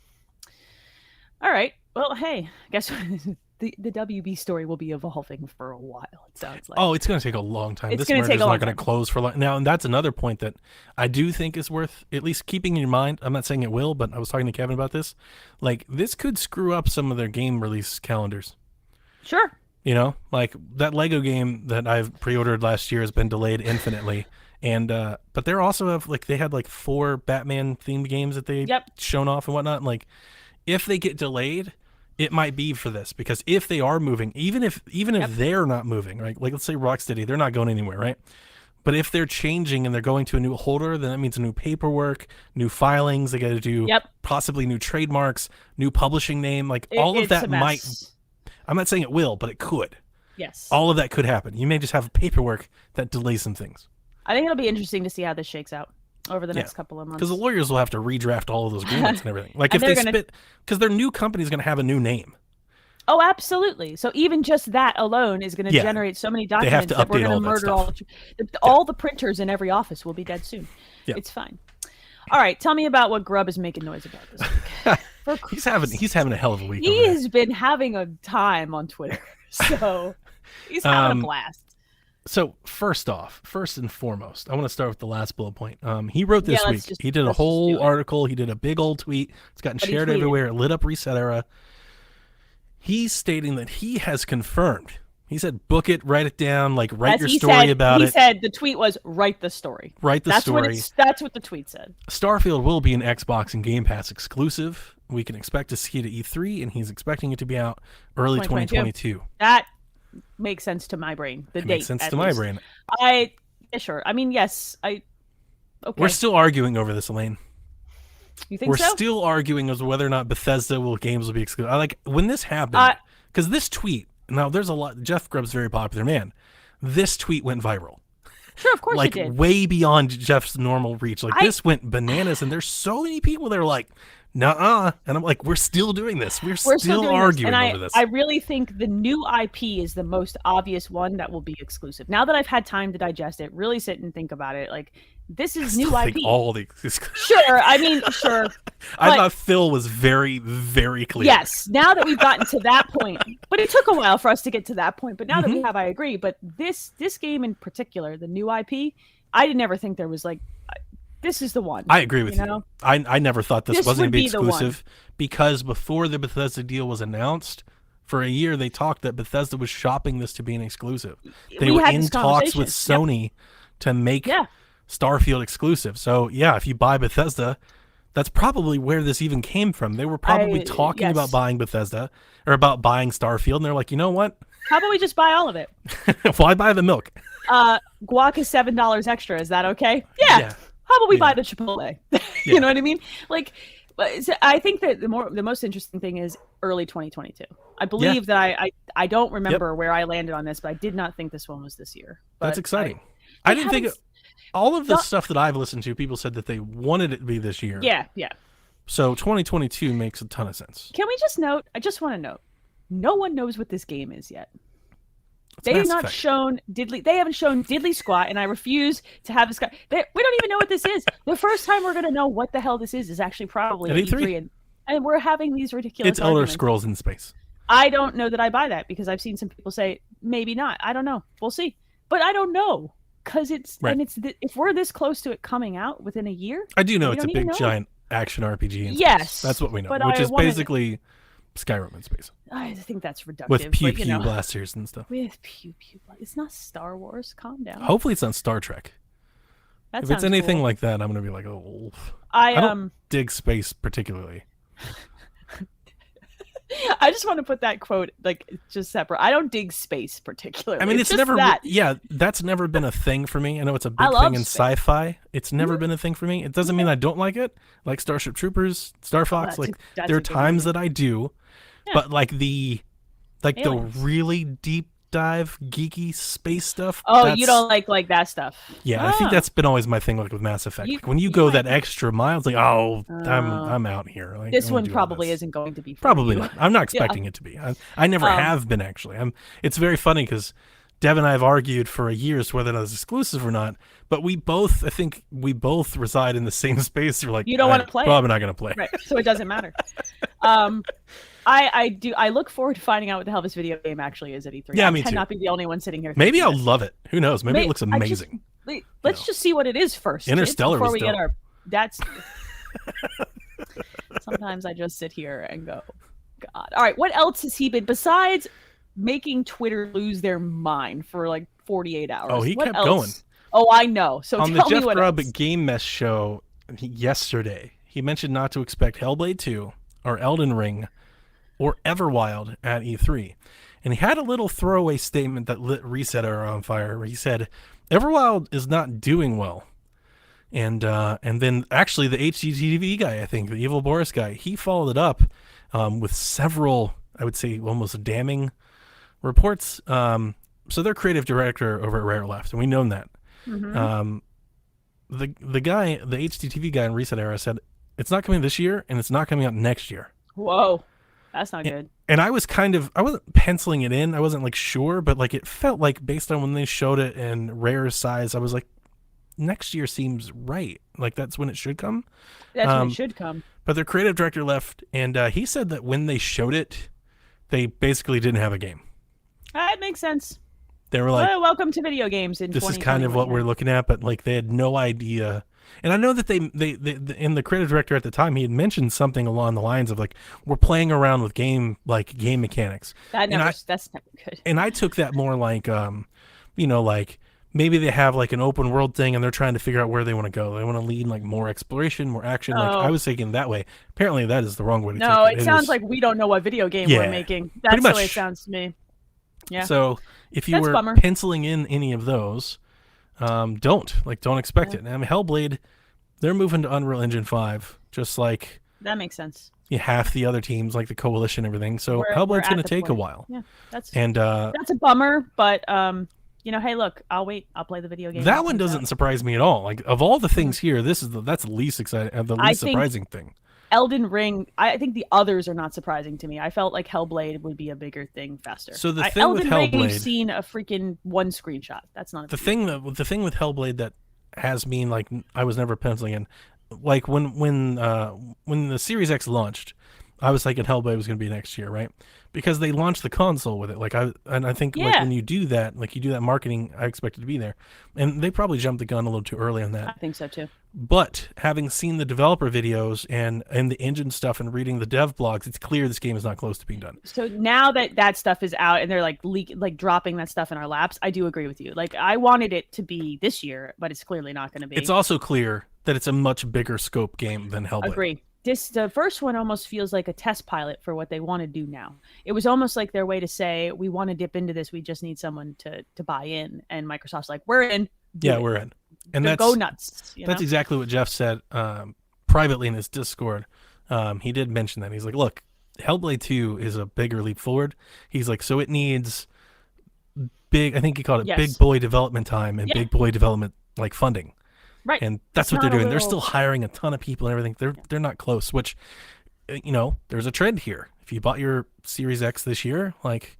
all right. Well, hey, guess what? the WB story will be evolving for a while. It sounds like. Oh, it's going to take a long time. It's This gonna merger's take a not long going to time. close for long. Now, and that's another point that I do think is worth at least keeping in your mind. I'm not saying it will, but I was talking to Kevin about this. Like, this could screw up some of their game release calendars. Sure. You know, like that Lego game that I've pre-ordered last year has been delayed infinitely. And but they're also have they had 4 Batman themed games that they Yep. shown off and whatnot. And, like, if they get delayed, it might be for this, because if they are moving, even if Yep. they're not moving, right? Like let's say Rocksteady, they're not going anywhere, right? But if they're changing and they're going to a new holder, then that means new paperwork, new filings. They got to do Yep. possibly new trademarks, new publishing name. Like all of It's that a might. mess. I'm not saying it will, but it could. Yes. All of that could happen. You may just have paperwork that delays some things. I think it'll be interesting to see how this shakes out over the next couple of months. Because the lawyers will have to redraft all of those agreements and everything. Like And if they they're gonna- because their new company is going to have a new name. Oh, absolutely. So even just that alone is going to generate so many They have documents to that we're update going all to that murder stuff. all the printers in every office will be dead soon. Yeah. It's fine. All right, tell me about what Grubb is making noise about this week. He's having a hell of a week. He has been having a time on Twitter, so he's having a blast. So first and foremost, I want to start with the last bullet point. He wrote this week. He did a whole article. He did a big old tweet. It's gotten shared everywhere. It lit up Reset Era. He's stating that he has confirmed. He said, book it, write it down, like write your story about it. He said the tweet was, write the story. Write the story. That's what the tweet said. Starfield will be an Xbox and Game Pass exclusive. We can expect to see it at E3, and he's expecting it to be out early 2022. That makes sense to my brain. The date makes sense to my brain. Sure. I mean, yes. Okay. We're still arguing over this, Elaine. You think so? We're still arguing as whether or not Bethesda games will be exclusive. Like when this happened, because this tweet. Now, there's a lot. Jeff Grubb's a very popular man. This tweet went viral. Sure, of course it did. Way beyond Jeff's normal reach. This went bananas, and there's so many people that are like, nuh-uh. And I'm like, we're still doing this. We're still arguing over this. I really think the new IP is the most obvious one that will be exclusive. Now that I've had time to digest it, really sit and think about it, like, this is new IP. Sure, I mean, sure. I thought Phil was very, very clear. Yes, now that we've gotten to that point, but it took a while for us to get to that point. But now that we have, I agree. But this game in particular, the new IP, I did never think there was this is the one. I agree with you. I never thought this wasn't going to be exclusive because before the Bethesda deal was announced, for a year they talked that Bethesda was shopping this to be an exclusive. They were in talks with Sony to make Starfield exclusive. So yeah, if you buy Bethesda, that's probably where this even came from. They were probably talking about buying Bethesda or about buying Starfield, and they're like, you know what? How about we just buy all of it? Why buy the milk? Guac is $7 extra. Is that okay? Yeah. How about we buy the Chipotle? You know what I mean? I think that the most interesting thing is early 2022. I believe that I don't remember where I landed on this, but I did not think this one was this year. But that's exciting. I didn't think all of the stuff that I've listened to, people said that they wanted it to be this year. Yeah. So 2022 makes a ton of sense. Can we just note? I just want to note, no one knows what this game is yet. They have not shown Diddley. They haven't shown Diddley squat, and I refuse to have this guy. We don't even know what this is. The first time we're going to know what the hell this is actually probably at E3, and we're having these ridiculous. It's Elder Scrolls in space. I don't know that I buy that because I've seen some people say maybe not. I don't know. We'll see, but I don't know because if we're this close to it coming out within a year, I do know it's a big giant action RPG. In space. Yes, that's what we know, which is basically Skyrim in space. I think that's reductive. With pew-pew blasters and stuff. With pew-pew blasters. It's not Star Wars. Calm down. Hopefully it's not Star Trek. If it's anything like that, I'm going to be like, oh. I don't dig space particularly. I just want to put that quote just separate. I don't dig space particularly. I mean, it's never that. Yeah, that's never been a thing for me. I know it's a big thing in sci-fi. It's never been a thing for me. It doesn't mean I don't like it. Like Starship Troopers, Star Fox, there are times that I do. Yeah. But the really deep dive geeky space stuff. Oh, you don't like that stuff. Yeah, I think that's been always my thing with Mass Effect. When you go that extra mile, it's like, I'm out here. This one probably isn't going to be for probably you. Not. I'm not expecting it to be. I never have been actually. It's very funny because Dev and I have argued for years whether it's exclusive or not, but I think we both reside in the same space. You're like, you don't want to play. Probably not going to play. Right. So it doesn't matter. I look forward to finding out what the hell this video game actually is at E3. Yeah, me too. I cannot be the only one sitting here. Maybe I'll love it. Who knows? Maybe it looks amazing. Let's just see what it is first. Interstellar before was we get our. That's. Sometimes I just sit here and go, God. All right, what else has he been besides making Twitter lose their mind for 48 hours? Oh, he kept going. Oh, I know. So on tell the Jeff me what Grubb else. Game Mess show yesterday, he mentioned not to expect Hellblade 2 or Elden Ring or Everwild at E3. And he had a little throwaway statement that lit Reset Era on fire where he said, Everwild is not doing well. And then actually the HGTV guy, I think, the Evil Boris guy, he followed it up with several, I would say, almost damning reports. So their creative director over at Rare left, and we know that. Mm-hmm. The guy, the HGTV guy in Reset Era said, it's not coming this year, and it's not coming out next year. Whoa. That's not good. And I wasn't penciling it in. I wasn't like sure, but like it felt like based on when they showed it and Rare's size, I was like, next year seems right. Like that's when it should come. That's when it should come. But their creative director left, and he said that when they showed it, they basically didn't have a game. That makes sense. They were like, welcome to video games in this is kind of what we're looking at, but like they had no idea. And I know that they in the creative director at the time, he had mentioned something along the lines of like, we're playing around with game mechanics. That's never good. And I took that more like, like maybe they have like an open world thing and they're trying to figure out where they want to go. They want to lead like more exploration, more action. Like I was thinking that way. Apparently that is the wrong way to take it. No, it sounds like we don't know what video game we're making. That's the way it sounds to me. Yeah. So if you were penciling in any of those, don't expect it. I mean, Hellblade, they're moving to Unreal Engine 5, just like that makes sense. Half the other teams, like the Coalition, and everything. So Hellblade's going to take a while. Yeah, that's a bummer. But hey, look, I'll wait. I'll play the video game. That one doesn't surprise me at all. Like of all the things here, that's the least exciting, the least surprising thing. Elden Ring, I think the others are not surprising to me. I felt like Hellblade would be a bigger thing faster. So the thing with Hellblade, we've seen a freaking one screenshot. That's not the thing with Hellblade that has me like I was never penciling in. Like when the Series X launched, I was thinking Hellblade was going to be next year, right? Because they launched the console with it. I think like when you do that, like you do that marketing, I expect it to be there. And they probably jumped the gun a little too early on that. I think so too. But having seen the developer videos and the engine stuff and reading the dev blogs, it's clear this game is not close to being done. So now that stuff is out and they're like dropping that stuff in our laps, I do agree with you. Like I wanted it to be this year, but it's clearly not going to be. It's also clear that it's a much bigger scope game than Hellblade. Agree. The first one almost feels like a test pilot for what they want to do now. It was almost like their way to say, we want to dip into this. We just need someone to buy in. And Microsoft's like, we're in. We're in. And go nuts. That's exactly what Jeff said privately in his Discord. He did mention that. He's like, look, Hellblade 2 is a bigger leap forward. He's like, so it needs big, I think he called it big boy development time and big boy development like funding. Right. And that's what they're doing. They're still hiring a ton of people and everything. They're not close, which, there's a trend here. If you bought your Series X this year, like,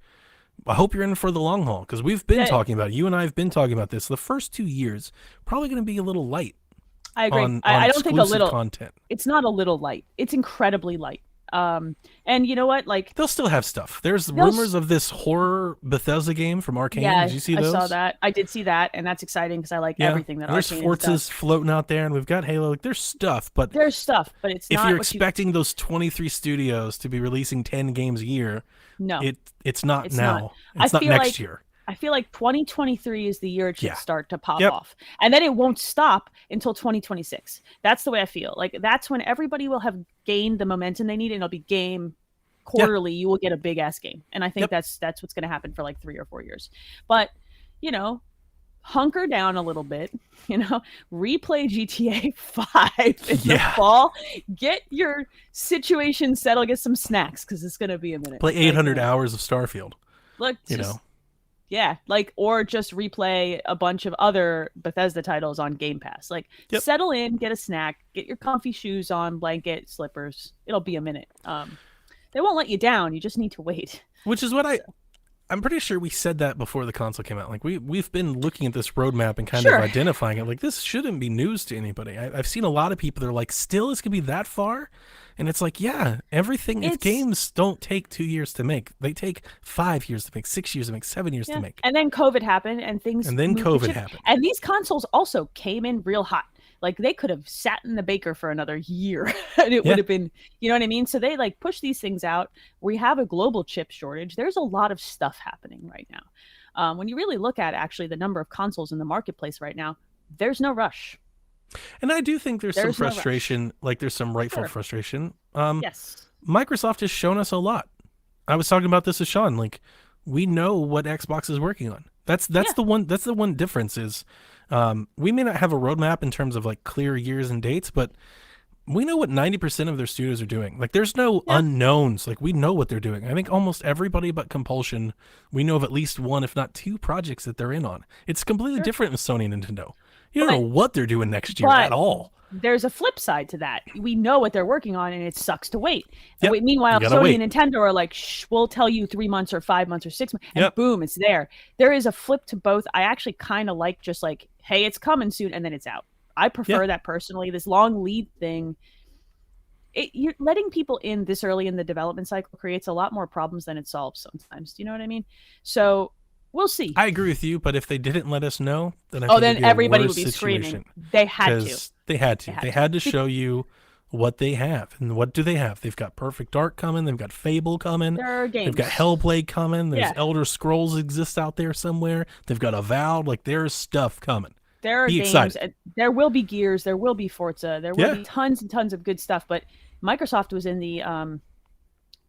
I hope you're in for the long haul because we've been talking about it. You and I have been talking about this. The first 2 years, probably going to be a little light. I agree. I don't think a little content. It's not a little light. It's incredibly light. And you know what? Like they'll still have stuff. There's rumors of this horror Bethesda game from Arcane. Yeah, did you see those? I saw that. I did see that, and that's exciting because I like everything that Arcane. There's Forza's floating out there, and we've got Halo. Like, there's stuff, but it's not. If you're expecting those 23 studios to be releasing 10 games a year, no, it's not now. It's not next year. I feel like 2023 is the year it should start to pop off. And then it won't stop until 2026. That's the way I feel. Like that's when everybody will have gained the momentum they need and it'll be game quarterly. You will get a big ass game. And I think that's what's going to happen for like 3 or 4 years. But, hunker down a little bit, replay GTA 5 in the fall, get your situation settled, get some snacks because it's going to be a minute. Play 800 hours of Starfield. Look, yeah, or just replay a bunch of other Bethesda titles on Game Pass. Like, settle in, get a snack, get your comfy shoes on, blanket, slippers. It'll be a minute. They won't let you down. You just need to wait. Which is what I'm pretty sure we said that before the console came out. Like, we've been looking at this roadmap and kind of identifying it. Like, this shouldn't be news to anybody. I've seen a lot of people that are like, still, it's going to be that far? And it's like, everything. Games don't take 2 years to make. They take 5 years to make, 6 years to make, 7 years to make. And then COVID happened, and things. And then COVID happened. And these consoles also came in real hot. Like they could have sat in the baker for another year, and it would have been, you know what I mean. So they like push these things out. We have a global chip shortage. There's a lot of stuff happening right now. When you really look at actually the number of consoles in the marketplace right now, there's no rush. And I do think there's some frustration, like there's some rightful frustration. Yes. Microsoft has shown us a lot. I was talking about this with Sean. Like, we know what Xbox is working on. That's the one difference is we may not have a roadmap in terms of like clear years and dates, but we know what 90% of their studios are doing. Like, there's no unknowns. Like, we know what they're doing. I think almost everybody but Compulsion, we know of at least one, if not two projects that they're in on. It's completely different with Sony and Nintendo. You don't know what they're doing next year at all. there's a flip side to that. We know what they're working on, and it sucks to wait. Yep. Meanwhile, You gotta Sony wait. and Nintendo are like, shh, we'll tell you 3 months or 5 months or 6 months, and Yep. boom, it's there. There is a flip to both. I actually kind of like just like, hey, it's coming soon, and then it's out. I prefer that personally. This long lead thing, you're letting people in this early in the development cycle creates a lot more problems than it solves sometimes. Do you know what I mean? So we'll see. I agree with you, but if they didn't let us know, then then everybody would be screaming. They had to. They had to show you what they have. And what do they have? They've got Perfect Dark coming. They've got Fable coming. There are games. They've got Hellblade coming. There's Elder Scrolls exists out there somewhere. They've got Avowed. Like, there's stuff coming. There are games. Excited. There will be Gears. There will be Forza. There will be tons and tons of good stuff. But Microsoft was in the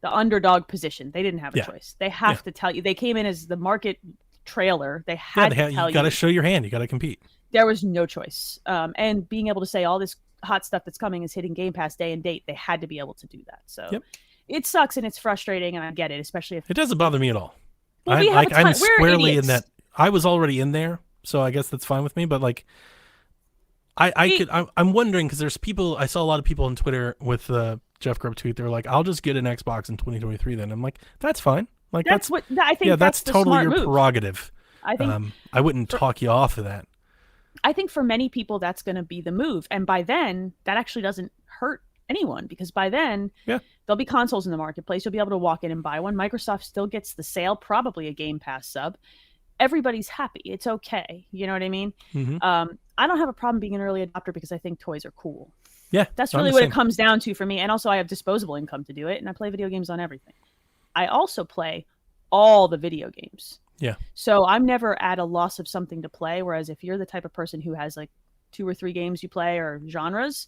underdog position. They didn't have a choice. They have to tell you. They came in as the market trailer. They had to tell you. You got to show your hand. You got to compete. There was no choice. And being able to say all this hot stuff that's coming is hitting Game Pass day and date. They had to be able to do that. So it sucks and it's frustrating, and I get it, especially if it doesn't bother me at all. Well, I'm squarely in that. I was already in there, so I guess that's fine with me. But like, I'm wondering because there's people. I saw a lot of people on Twitter with Jeff Grubb tweet. They're like, "I'll just get an Xbox in 2023." Then I'm like, "That's fine." Like that's what I think. Yeah, that's totally your move. prerogative. I think I wouldn't talk you off of that. I think for many people that's going to be the move, and by then that actually doesn't hurt anyone because by then there'll be consoles in the marketplace. You'll be able to walk in and buy one. Microsoft still gets the sale, probably a Game Pass sub. Everybody's happy. It's okay. You know what I mean? Mm-hmm. I don't have a problem being an early adopter because I think toys are cool. Yeah, that's really what it comes down to for me. And also, I have disposable income to do it, and I play video games on everything. I also play all the video games. Yeah. So I'm never at a loss of something to play. Whereas if you're the type of person who has like 2 or 3 games you play or genres,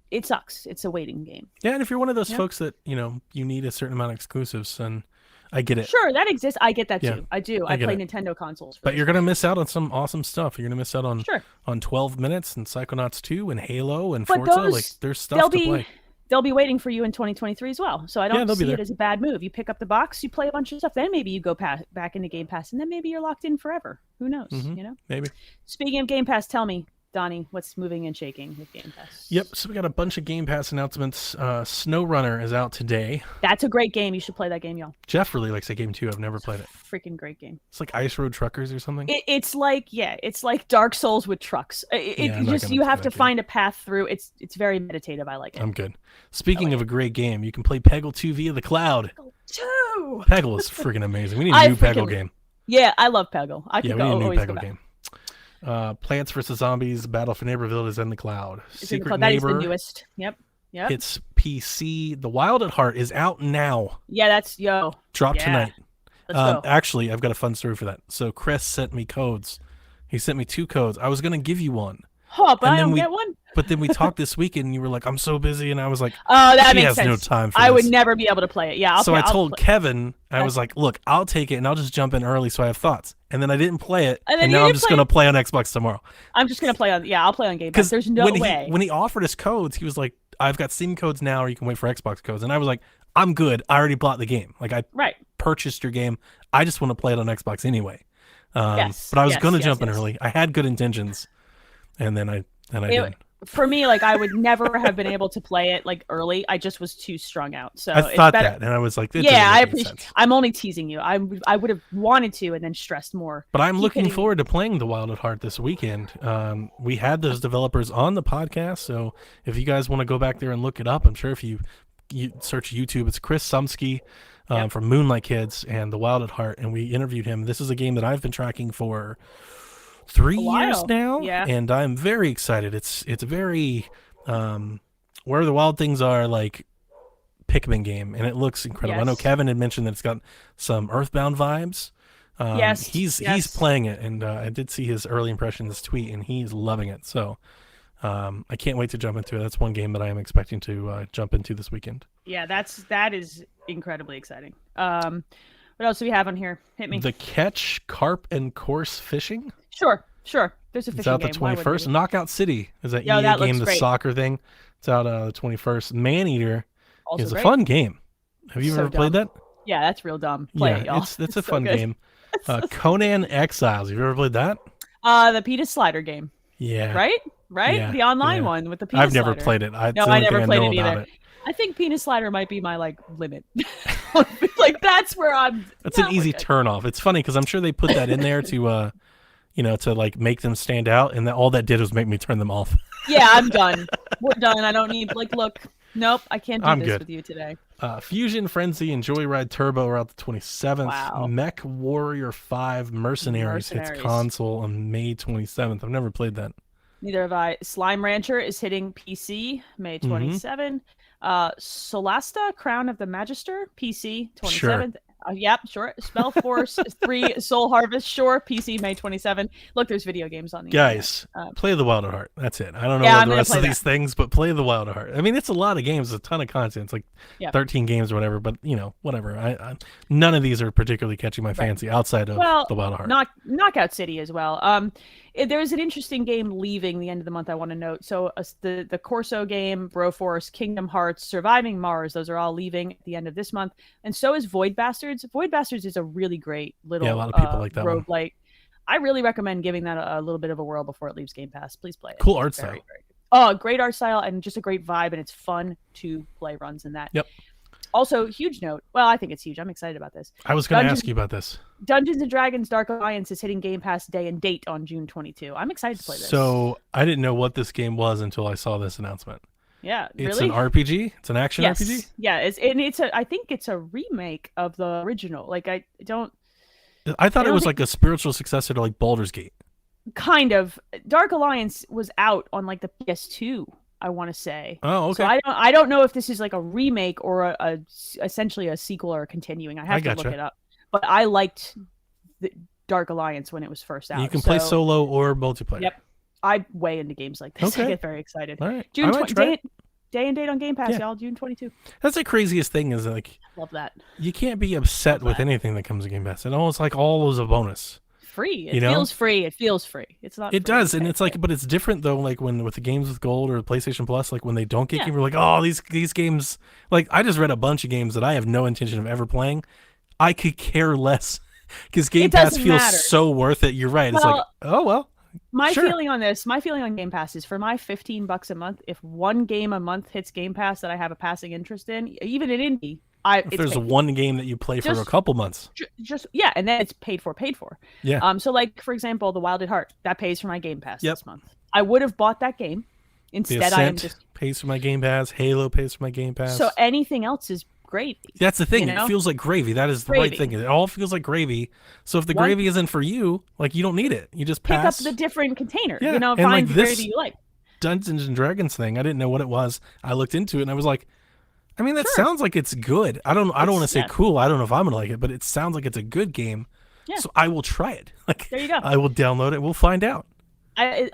it sucks. It's a waiting game. Yeah, and if you're one of those folks that you need a certain amount of exclusives, then I get it. Sure, that exists. I get that too. I do. I play Nintendo consoles. But you're gonna miss out on some awesome stuff. You're gonna miss out on 12 Minutes and Psychonauts 2 and Halo and Forza. Like there's stuff to play. They'll be waiting for you in 2023 as well. So I don't see it as a bad move. You pick up the box, you play a bunch of stuff, then maybe you go back into Game Pass, and then maybe you're locked in forever. Who knows? Mm-hmm. Maybe. Speaking of Game Pass, tell me, Donnie, what's moving and shaking with Game Pass? Yep, so we got a bunch of Game Pass announcements. SnowRunner is out today. That's a great game. You should play that game, y'all. Jeff really likes that game too. I've never played it. Freaking great game. It's like Ice Road Truckers or something. It's like Dark Souls with trucks. You have to find a path through. It's very meditative. I like it. I'm good. Speaking of a great game, you can play Peggle 2 via the cloud. Peggle 2. Peggle is freaking amazing. We need a new Peggle game. Yeah, I love Peggle. We need a new Peggle game. Plants vs. Zombies, Battle for Neighborville is in the cloud. Secret Neighbor. That is the newest. Yep. It's PC. The Wild at Heart is out now. Yeah, that's Drop tonight. Let's go. Actually, I've got a fun story for that. So Chris sent me codes. He sent me 2 codes. I was going to give you one. Oh, but I don't get one? But then we talked this weekend, and you were like, I'm so busy. And I was like, oh, that makes has sense. No time for I this. would never be able to play it. Yeah. I told Kevin, I was like, look, I'll take it, and I'll just jump in early so I have thoughts. And then I didn't play it, and now I'm just going to play on Xbox tomorrow. I'm just going to play on, I'll play on Game Pass. There's no way. When he offered us codes, he was like, I've got Steam codes now, or you can wait for Xbox codes. And I was like, I'm good. I already bought the game. Like, I purchased your game. I just want to play it on Xbox anyway. But I was going to jump in early. I had good intentions, and then I didn't. For me, like I would never have been able to play it like early. I just was too strung out. So I thought that, and I was like, I appreciate. I'm only teasing you. I would have wanted to, and then stressed more. But I'm looking forward to playing The Wild at Heart this weekend. We had those developers on the podcast, so if you guys want to go back there and look it up, I'm sure if you search YouTube, it's Chris Sumsky from Moonlight Kids and The Wild at Heart, and we interviewed him. This is a game that I've been tracking for 3 years now, and I'm very excited. It's very Where the Wild Things Are, like Pikmin game, and it looks incredible. I know Kevin had mentioned that it's got some Earthbound vibes. He's playing it, and I did see his early impression in this tweet, and he's loving it. So I can't wait to jump into it. That's one game that I am expecting to jump into this weekend. Yeah, that is incredibly exciting. What else do we have on here? Hit me. The Catch, Carp, and Course Fishing. Sure. There's a fishing game. It's out the 21st. Knockout City is that EA game, the soccer thing. It's out the 21st. Maneater is a fun game. Have you ever played that? Yeah, that's real dumb. Play it, y'all. It's a fun game. Conan Exiles. Have you ever played that? The Peter Slider game. Yeah. Right? right? Yeah, The online yeah. one with the I've penis never slider. played it. It's No, the I only thing never I played know it about either. it. I think penis slider might be my like limit. Like that's where I'm. That's an No, we're easy good. turn off. It's funny because I'm sure they put that in there to to like make them stand out, and that all that did was make me turn them off. Yeah, I'm done. We're done. I don't need like look. Nope, I can't do I'm this good. with you today. Fusion Frenzy and Joyride Turbo are out the 27th. Wow. Mech Warrior 5 Mercenaries hits Mercenaries. console on May 27th. I've never played that. Neither have I. Slime Rancher is hitting PC May Mm-hmm. 27. Solasta Crown of the Magister PC Sure. 27th. Yep, sure. Spell Force 3 Soul Harvest, sure. PC May 27. Look, there's video games on the Guys, internet. play the Wild at Heart. That's it. I don't know Yeah, what I'm the gonna rest play of that. these things, but play the Wild at Heart. I mean, it's a lot of games, a ton of content. It's like Yeah. 13 games or whatever, but whatever. None of these are particularly catching my Right. fancy outside of Well, the Wild at Heart. Knockout City as well. There's an interesting game leaving the end of the month I want to note. So the Corso game, Broforce, Kingdom Hearts, Surviving Mars, those are all leaving at the end of this month. And so is Void Bastards. Void Bastards is a really great little Yeah, a lot of people like that one. roguelike. I really recommend giving that a little bit of a whirl before it leaves Game Pass. Please play it. Cool art It's very, style. very good. Oh, great art style and just a great vibe, and it's fun to play runs in that. Yep. Also, huge note. Well, I think it's huge. I'm excited about this. I was going to ask you about this. Dungeons and Dragons Dark Alliance is hitting Game Pass day and date on June 22. I'm excited to play this. So I didn't know what this game was until I saw this announcement. Yeah, It's really? an RPG. It's an action Yes. RPG. Yeah, I think it's a remake of the original. Like I thought it was like a spiritual successor to like Baldur's Gate. Kind of. Dark Alliance was out on like the PS2. I want to say. Oh, okay. So I don't know if this is like a remake or essentially a sequel or a continuing. I have to look it up. But I liked the Dark Alliance when it was first out. You can play solo or multiplayer. Yep. I'm way into games like this. Okay. I get very excited. All right. June 20, day and date on Game Pass, y'all. June 22. That's the craziest thing is like love that. You can't be upset with anything that comes to Game Pass. It almost like all is a bonus. Free. It feels free. It feels free. It's not. It does, and it's like, but it's different though. Like when with the games with Gold or PlayStation Plus, like when they don't get we're like, oh, these games. Like I just read a bunch of games that I have no intention of ever playing. I could care less because Game Pass feels so worth it. You're right. It's like, oh well. My feeling on Game Pass is for my $15 a month. If one game a month hits Game Pass that I have a passing interest in, even an indie. If there's one game that you play for a couple months, and then it's paid for. Yeah. So like for example, The Wild at Heart that pays for my Game Pass this month. I would have bought that game. Instead, I am just pays for my Game Pass. Halo pays for my Game Pass. So anything else is gravy. That's the thing. It feels like gravy. That is the right thing. It all feels like gravy. So if the gravy isn't for you, like you don't need it. You just pick up the different container. Yeah. Find like the gravy you like. Dungeons and Dragons thing. I didn't know what it was. I looked into it and I was like, I mean, that sounds like it's good. I don't want to say cool. I don't know if I'm gonna like it, but it sounds like it's a good game. Yeah. So I will try it. Like there you go. I will download it. We'll find out.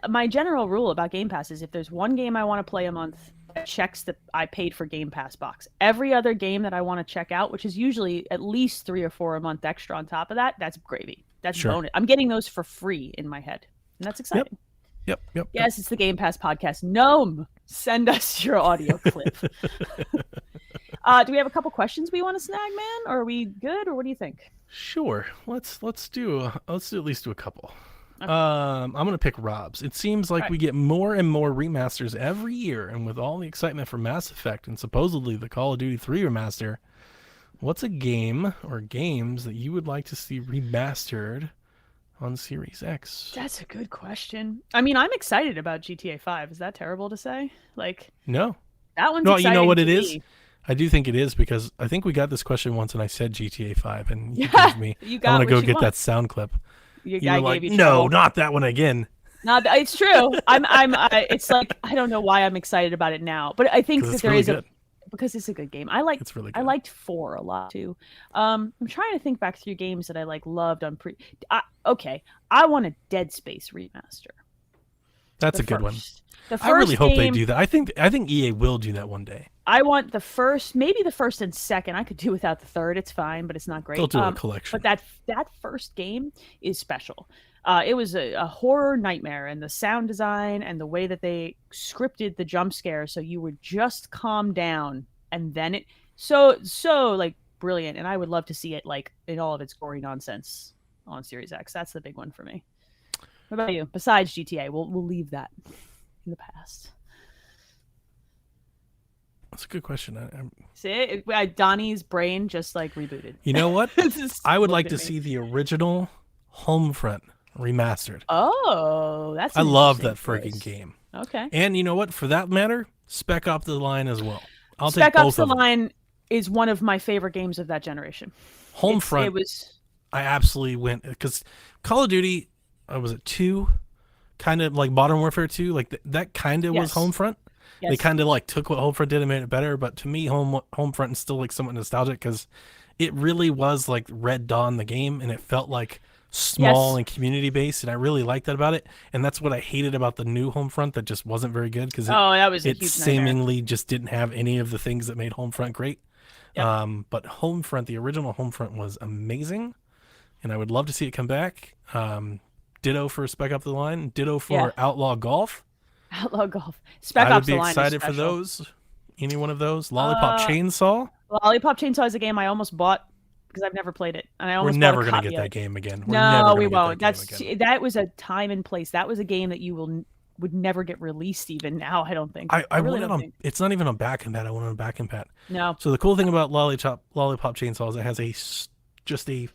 My general rule about Game Pass is if there's one game I want to play a month that checks the I paid for Game Pass box. Every other game that I want to check out, which is usually at least 3 or 4 a month extra on top of that, that's gravy. That's bonus. I'm getting those for free in my head, and that's exciting. Yep. Yes, it's the Game Pass podcast. Gnome, send us your audio clip. Do we have a couple questions we want to snag, man? Or are we good, or what do you think? Sure. Let's do at least a couple. Okay. I'm gonna pick Rob's. It seems like we get more and more remasters every year, and with all the excitement for Mass Effect and supposedly the Call of Duty 3 remaster, what's a game or games that you would like to see remastered on Series X? That's a good question. I mean, I'm excited about GTA 5. Is that terrible to say? Like, no, that one's exciting. You know what it is? I do think it is because I think we got this question once and I said GTA 5 and you gave me. I'm gonna go get that sound clip. You were like, no, not that one again. No, it's true. It's like I don't know why I'm excited about it now, but I think that there is because it's a good game. It's really good. I liked 4 a lot too. I'm trying to think back through games that I loved on I want a Dead Space remaster. That's a good one. I really hope they do that. I think EA will do that one day. I want maybe the first and second. I could do without the third. It's fine, but it's not great. They'll do a collection. But that first game is special. It was a horror nightmare, and the sound design and the way that they scripted the jump scare so you would just calm down, and then it so like brilliant. And I would love to see it like in all of its gory nonsense on Series X. That's the big one for me. What about you? Besides GTA, we'll leave that. in the past? That's a good question. See, Donnie's brain just like rebooted. You know what? Just I would looked like at to me. see the original Homefront remastered. Oh, that's I an love interesting that friggin' choice. game. Okay. And you know what? For that matter, Spec Ops The Line as well. I'll take Spec Ops: both The of them. Line is one of my favorite games of that generation. Homefront, It was I absolutely went because Call of Duty, was it 2? Kind of like Modern Warfare 2, like that kind of was yes, Homefront. They yes, kind of like took what Homefront did and made it better, but to me, Homefront is still like somewhat nostalgic because it really was like Red Dawn the game, and it felt like small yes. and community based, and I really liked that about it. And that's what I hated about the new Homefront that just wasn't very good because Oh, that was a it huge nightmare. seemingly just didn't have any of the things that made Homefront great. Yep. But Homefront, the original Homefront, was amazing, and I would love to see it come back. Ditto for Spec Up the Line. Ditto for Yeah. Outlaw Golf. Outlaw Golf. Spec I would Ops: be The Line is excited for special. those. Any one of those. Lollipop Uh, Chainsaw. Lollipop Chainsaw is a game I almost bought because I've never played it, and I We're almost bought a never gonna copy get of that it. game again. We're never No, we gonna get won't. that game again. That was a time and place. That was a game that would never get released even now. I don't think. I really want it don't on. think. It's not even on back and pat. I want it on back and pat. No. So the cool thing about Lollipop Chainsaw is it has just a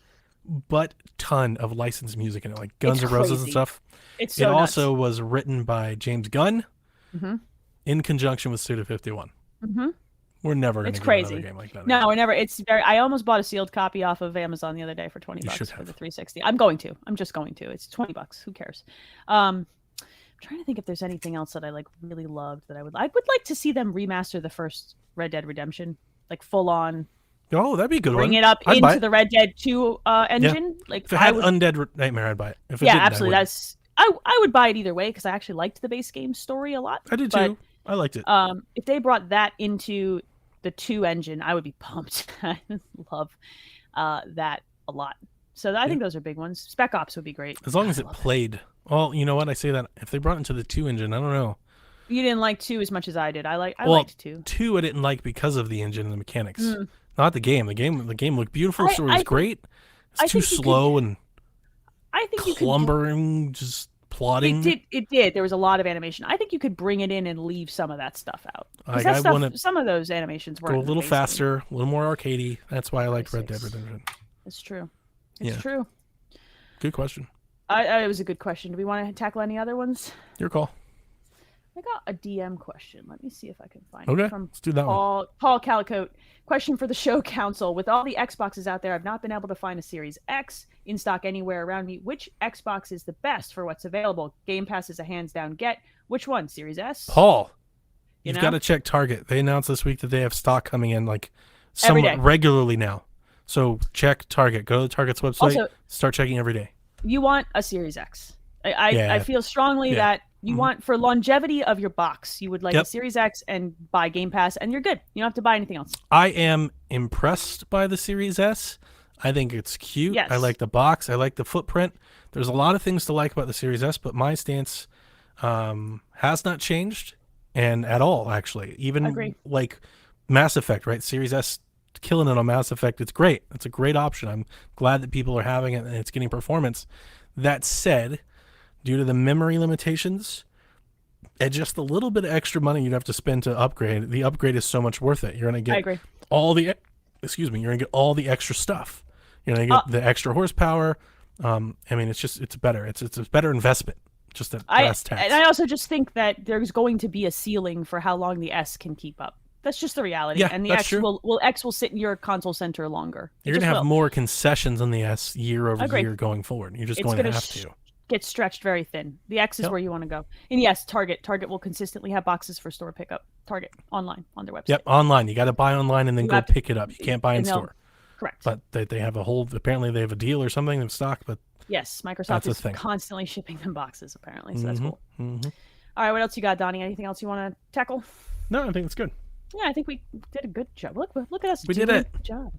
butt ton of licensed music in it, like Guns N' Roses and crazy. stuff. It's It so also was written by James Gunn nuts. in conjunction with Suda 51. Mm-hmm. We're never gonna It's get crazy. another game like that. No, we're never. It's very. I almost bought a sealed copy off of Amazon the other day for $20 You should for have. the 360. I'm going to. I'm just going to. It's $20. Who cares? I'm trying to think if there's anything else that I like really loved that I would like to see them remaster the first Red Dead Redemption, like full on Oh, that'd be a good bring one. it up I'd buy into it. the Red Dead 2 engine. Like If it I had would. Undead Nightmare, I'd buy it. If it Yeah, didn't, absolutely. I That's I would buy it either way because I actually liked the base game story a lot. did But too. I liked it. if they brought that into the 2 engine, I would be pumped. I love that a lot. So I think those are big ones. Spec Ops would be great. As long as I it love played. Well, you know what? I say that if they brought it into the 2 engine, I don't know. You didn't like 2 as much as I did. I Well, liked 2. 2 I didn't like because of the engine and the mechanics. Mm. Not the game. The game looked beautiful. The story was I great. I It's too think you could- slow and I think you could. clumbering, just plotting. It did. There was a lot of animation. I think you could bring it in and leave some of that stuff out. Like, That I stuff, wanna some of those animations were go a little faster, a little more arcadey. That's why I liked Red Dead 6. Redemption. It's true. It's Yeah. true. Good question. It was a good question. Do we want to tackle any other ones? Your call. I got a DM question. Let me see if I can find Okay, it from let's do that one. Paul Calicote. Question for the show council. With all the Xboxes out there, I've not been able to find a Series X in stock anywhere around me. Which Xbox is the best for what's available? Game Pass is a hands down get. Which one? Series S? Paul, You you've know? got to check Target. They announced this week that they have stock coming in like Every somewhat day. regularly now. So check Target. Go to Target's website. Also- start checking every day. You want a Series X. I Yeah. feel strongly Yeah. that you want, for longevity of your box, you would like a Yep. Series X and buy Game Pass, and you're good. You don't have to buy anything else. I am impressed by the Series S. I think it's cute. Yes. I like the box. I like the footprint. There's a lot of things to like about the Series S, but my stance has not changed, and at all, actually. Even Agree. like Mass Effect, right? Series S killing it on Mass Effect. It's great. It's a great option. I'm glad that people are having it and it's getting performance. That said, due to the memory limitations and just a little bit of extra money you'd have to spend to upgrade, the upgrade is so much worth it. You're going to I get agree. all the, you're going to get all the extra stuff. You're going to get the extra horsepower. I mean, it's better. It's a better investment. Just at brass tacks. And I also just think that there's going to be a ceiling for how long the S can keep up. That's just the reality. Yeah, and the that's X true. will sit in your console center longer. You're going to have more concessions on the S year over Agreed. year going forward. You're just It's going to gonna have to. Get stretched very thin. The X is Yep. where you want to go. And yes, Target will consistently have boxes for store pickup. Target online on their website. Yep, online. You got to buy online and then You go have to- pick it up. You can't buy in and they'll- store. Correct. But they have a whole. Apparently, they have a deal or something in stock. But yes, Microsoft That's a is thing. constantly shipping them boxes apparently, so that's cool. Mhm. All right, what else you got, Donnie? Anything else you want to tackle? No, I think it's good. Yeah, I think we did a good job. Look at us. We did doing it. a good job.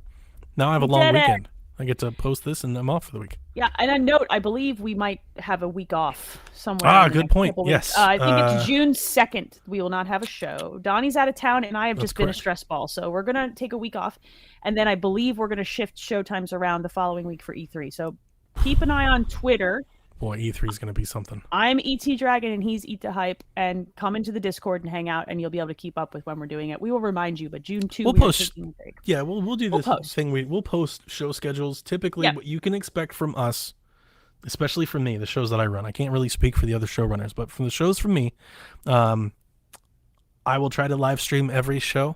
Now I have a We long did it. weekend. I get to post this and I'm off for the week. Yeah, and a note, I believe we might have a week off somewhere. Ah, in the good next point. couple weeks. Yes. I think it's June 2nd. We will not have a show. Donnie's out of town, and I have That's just been a correct. stress ball. So we're going to take a week off. And then I believe we're going to shift show times around the following week for E3. So keep an eye on Twitter Boy, E3 is going to be something. I'm ET Dragon and he's Eat the Hype, and come into the Discord and hang out, and you'll be able to keep up with when we're doing it. We will remind you, but June 2, We'll we are post. taking a break. Yeah, we'll do We'll this post. thing. We'll post show schedules. Typically, Yeah. what you can expect from us, especially from me, the shows that I run. I can't really speak for the other showrunners, but from the shows from me, I will try to live stream every show.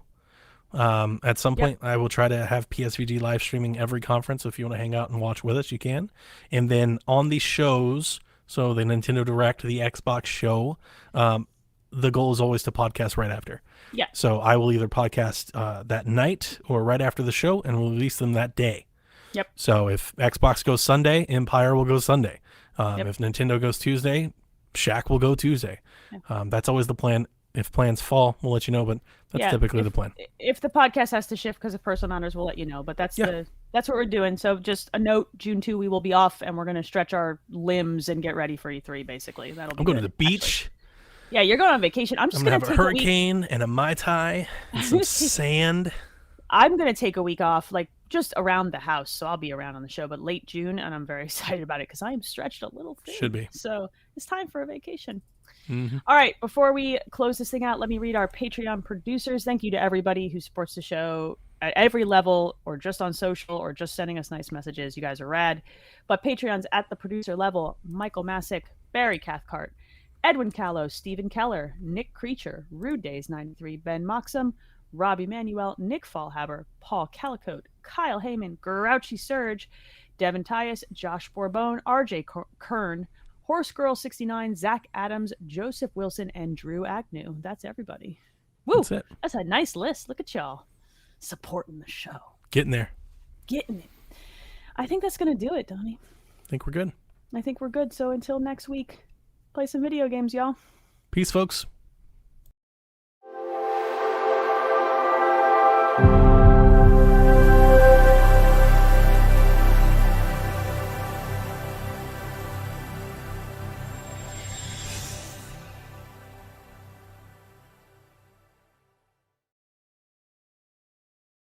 At some point, I will try to have PSVG live streaming every conference. So if you want to hang out and watch with us, you can. And then on these shows, so the Nintendo Direct, the Xbox show, the goal is always to podcast right after. Yeah. So I will either podcast that night or right after the show, and we'll release them that day. Yep. So if Xbox goes Sunday, Empire will go Sunday. Yep. If Nintendo goes Tuesday, Shaq will go Tuesday. Yeah. That's always the plan. If plans fall, we'll let you know, but that's typically the plan. If the podcast has to shift because of personal matters, we'll let you know. But that's what we're doing. So just a note: June 2, we will be off, and we're going to stretch our limbs and get ready for E3. Basically, that'll be. I'm going to good, the beach. Actually. Yeah, you're going on vacation. I'm going to have a hurricane and a Mai Tai and some sand. I'm going to take a week off, like just around the house. So I'll be around on the show, but late June, and I'm very excited about it because I am stretched a little thin. Should be. So it's time for a vacation. Mm-hmm. All right, before we close this thing out, let me read our Patreon producers. Thank you to everybody who supports the show at every level, or just on social, or just sending us nice messages. You guys are rad. But Patreon's at the producer level: Michael Masick, Barry Cathcart, Edwin Callow, Stephen Keller, Nick Creature, Rude Days 93, Ben Moxham, Rob Emanuel, Nick Fallhaber, Paul Calicote, Kyle Heyman, Grouchy Surge, Devin Tyus, Josh Bourbon, RJ Kern, Horse Girl 69, Zach Adams, Joseph Wilson, and Drew Agnew. That's everybody. Woo! That's it. That's a nice list. Look at y'all supporting the show. Getting there. Getting it. I think that's going to do it, Donnie. I think we're good. I think we're good. So until next week, play some video games, y'all. Peace, folks.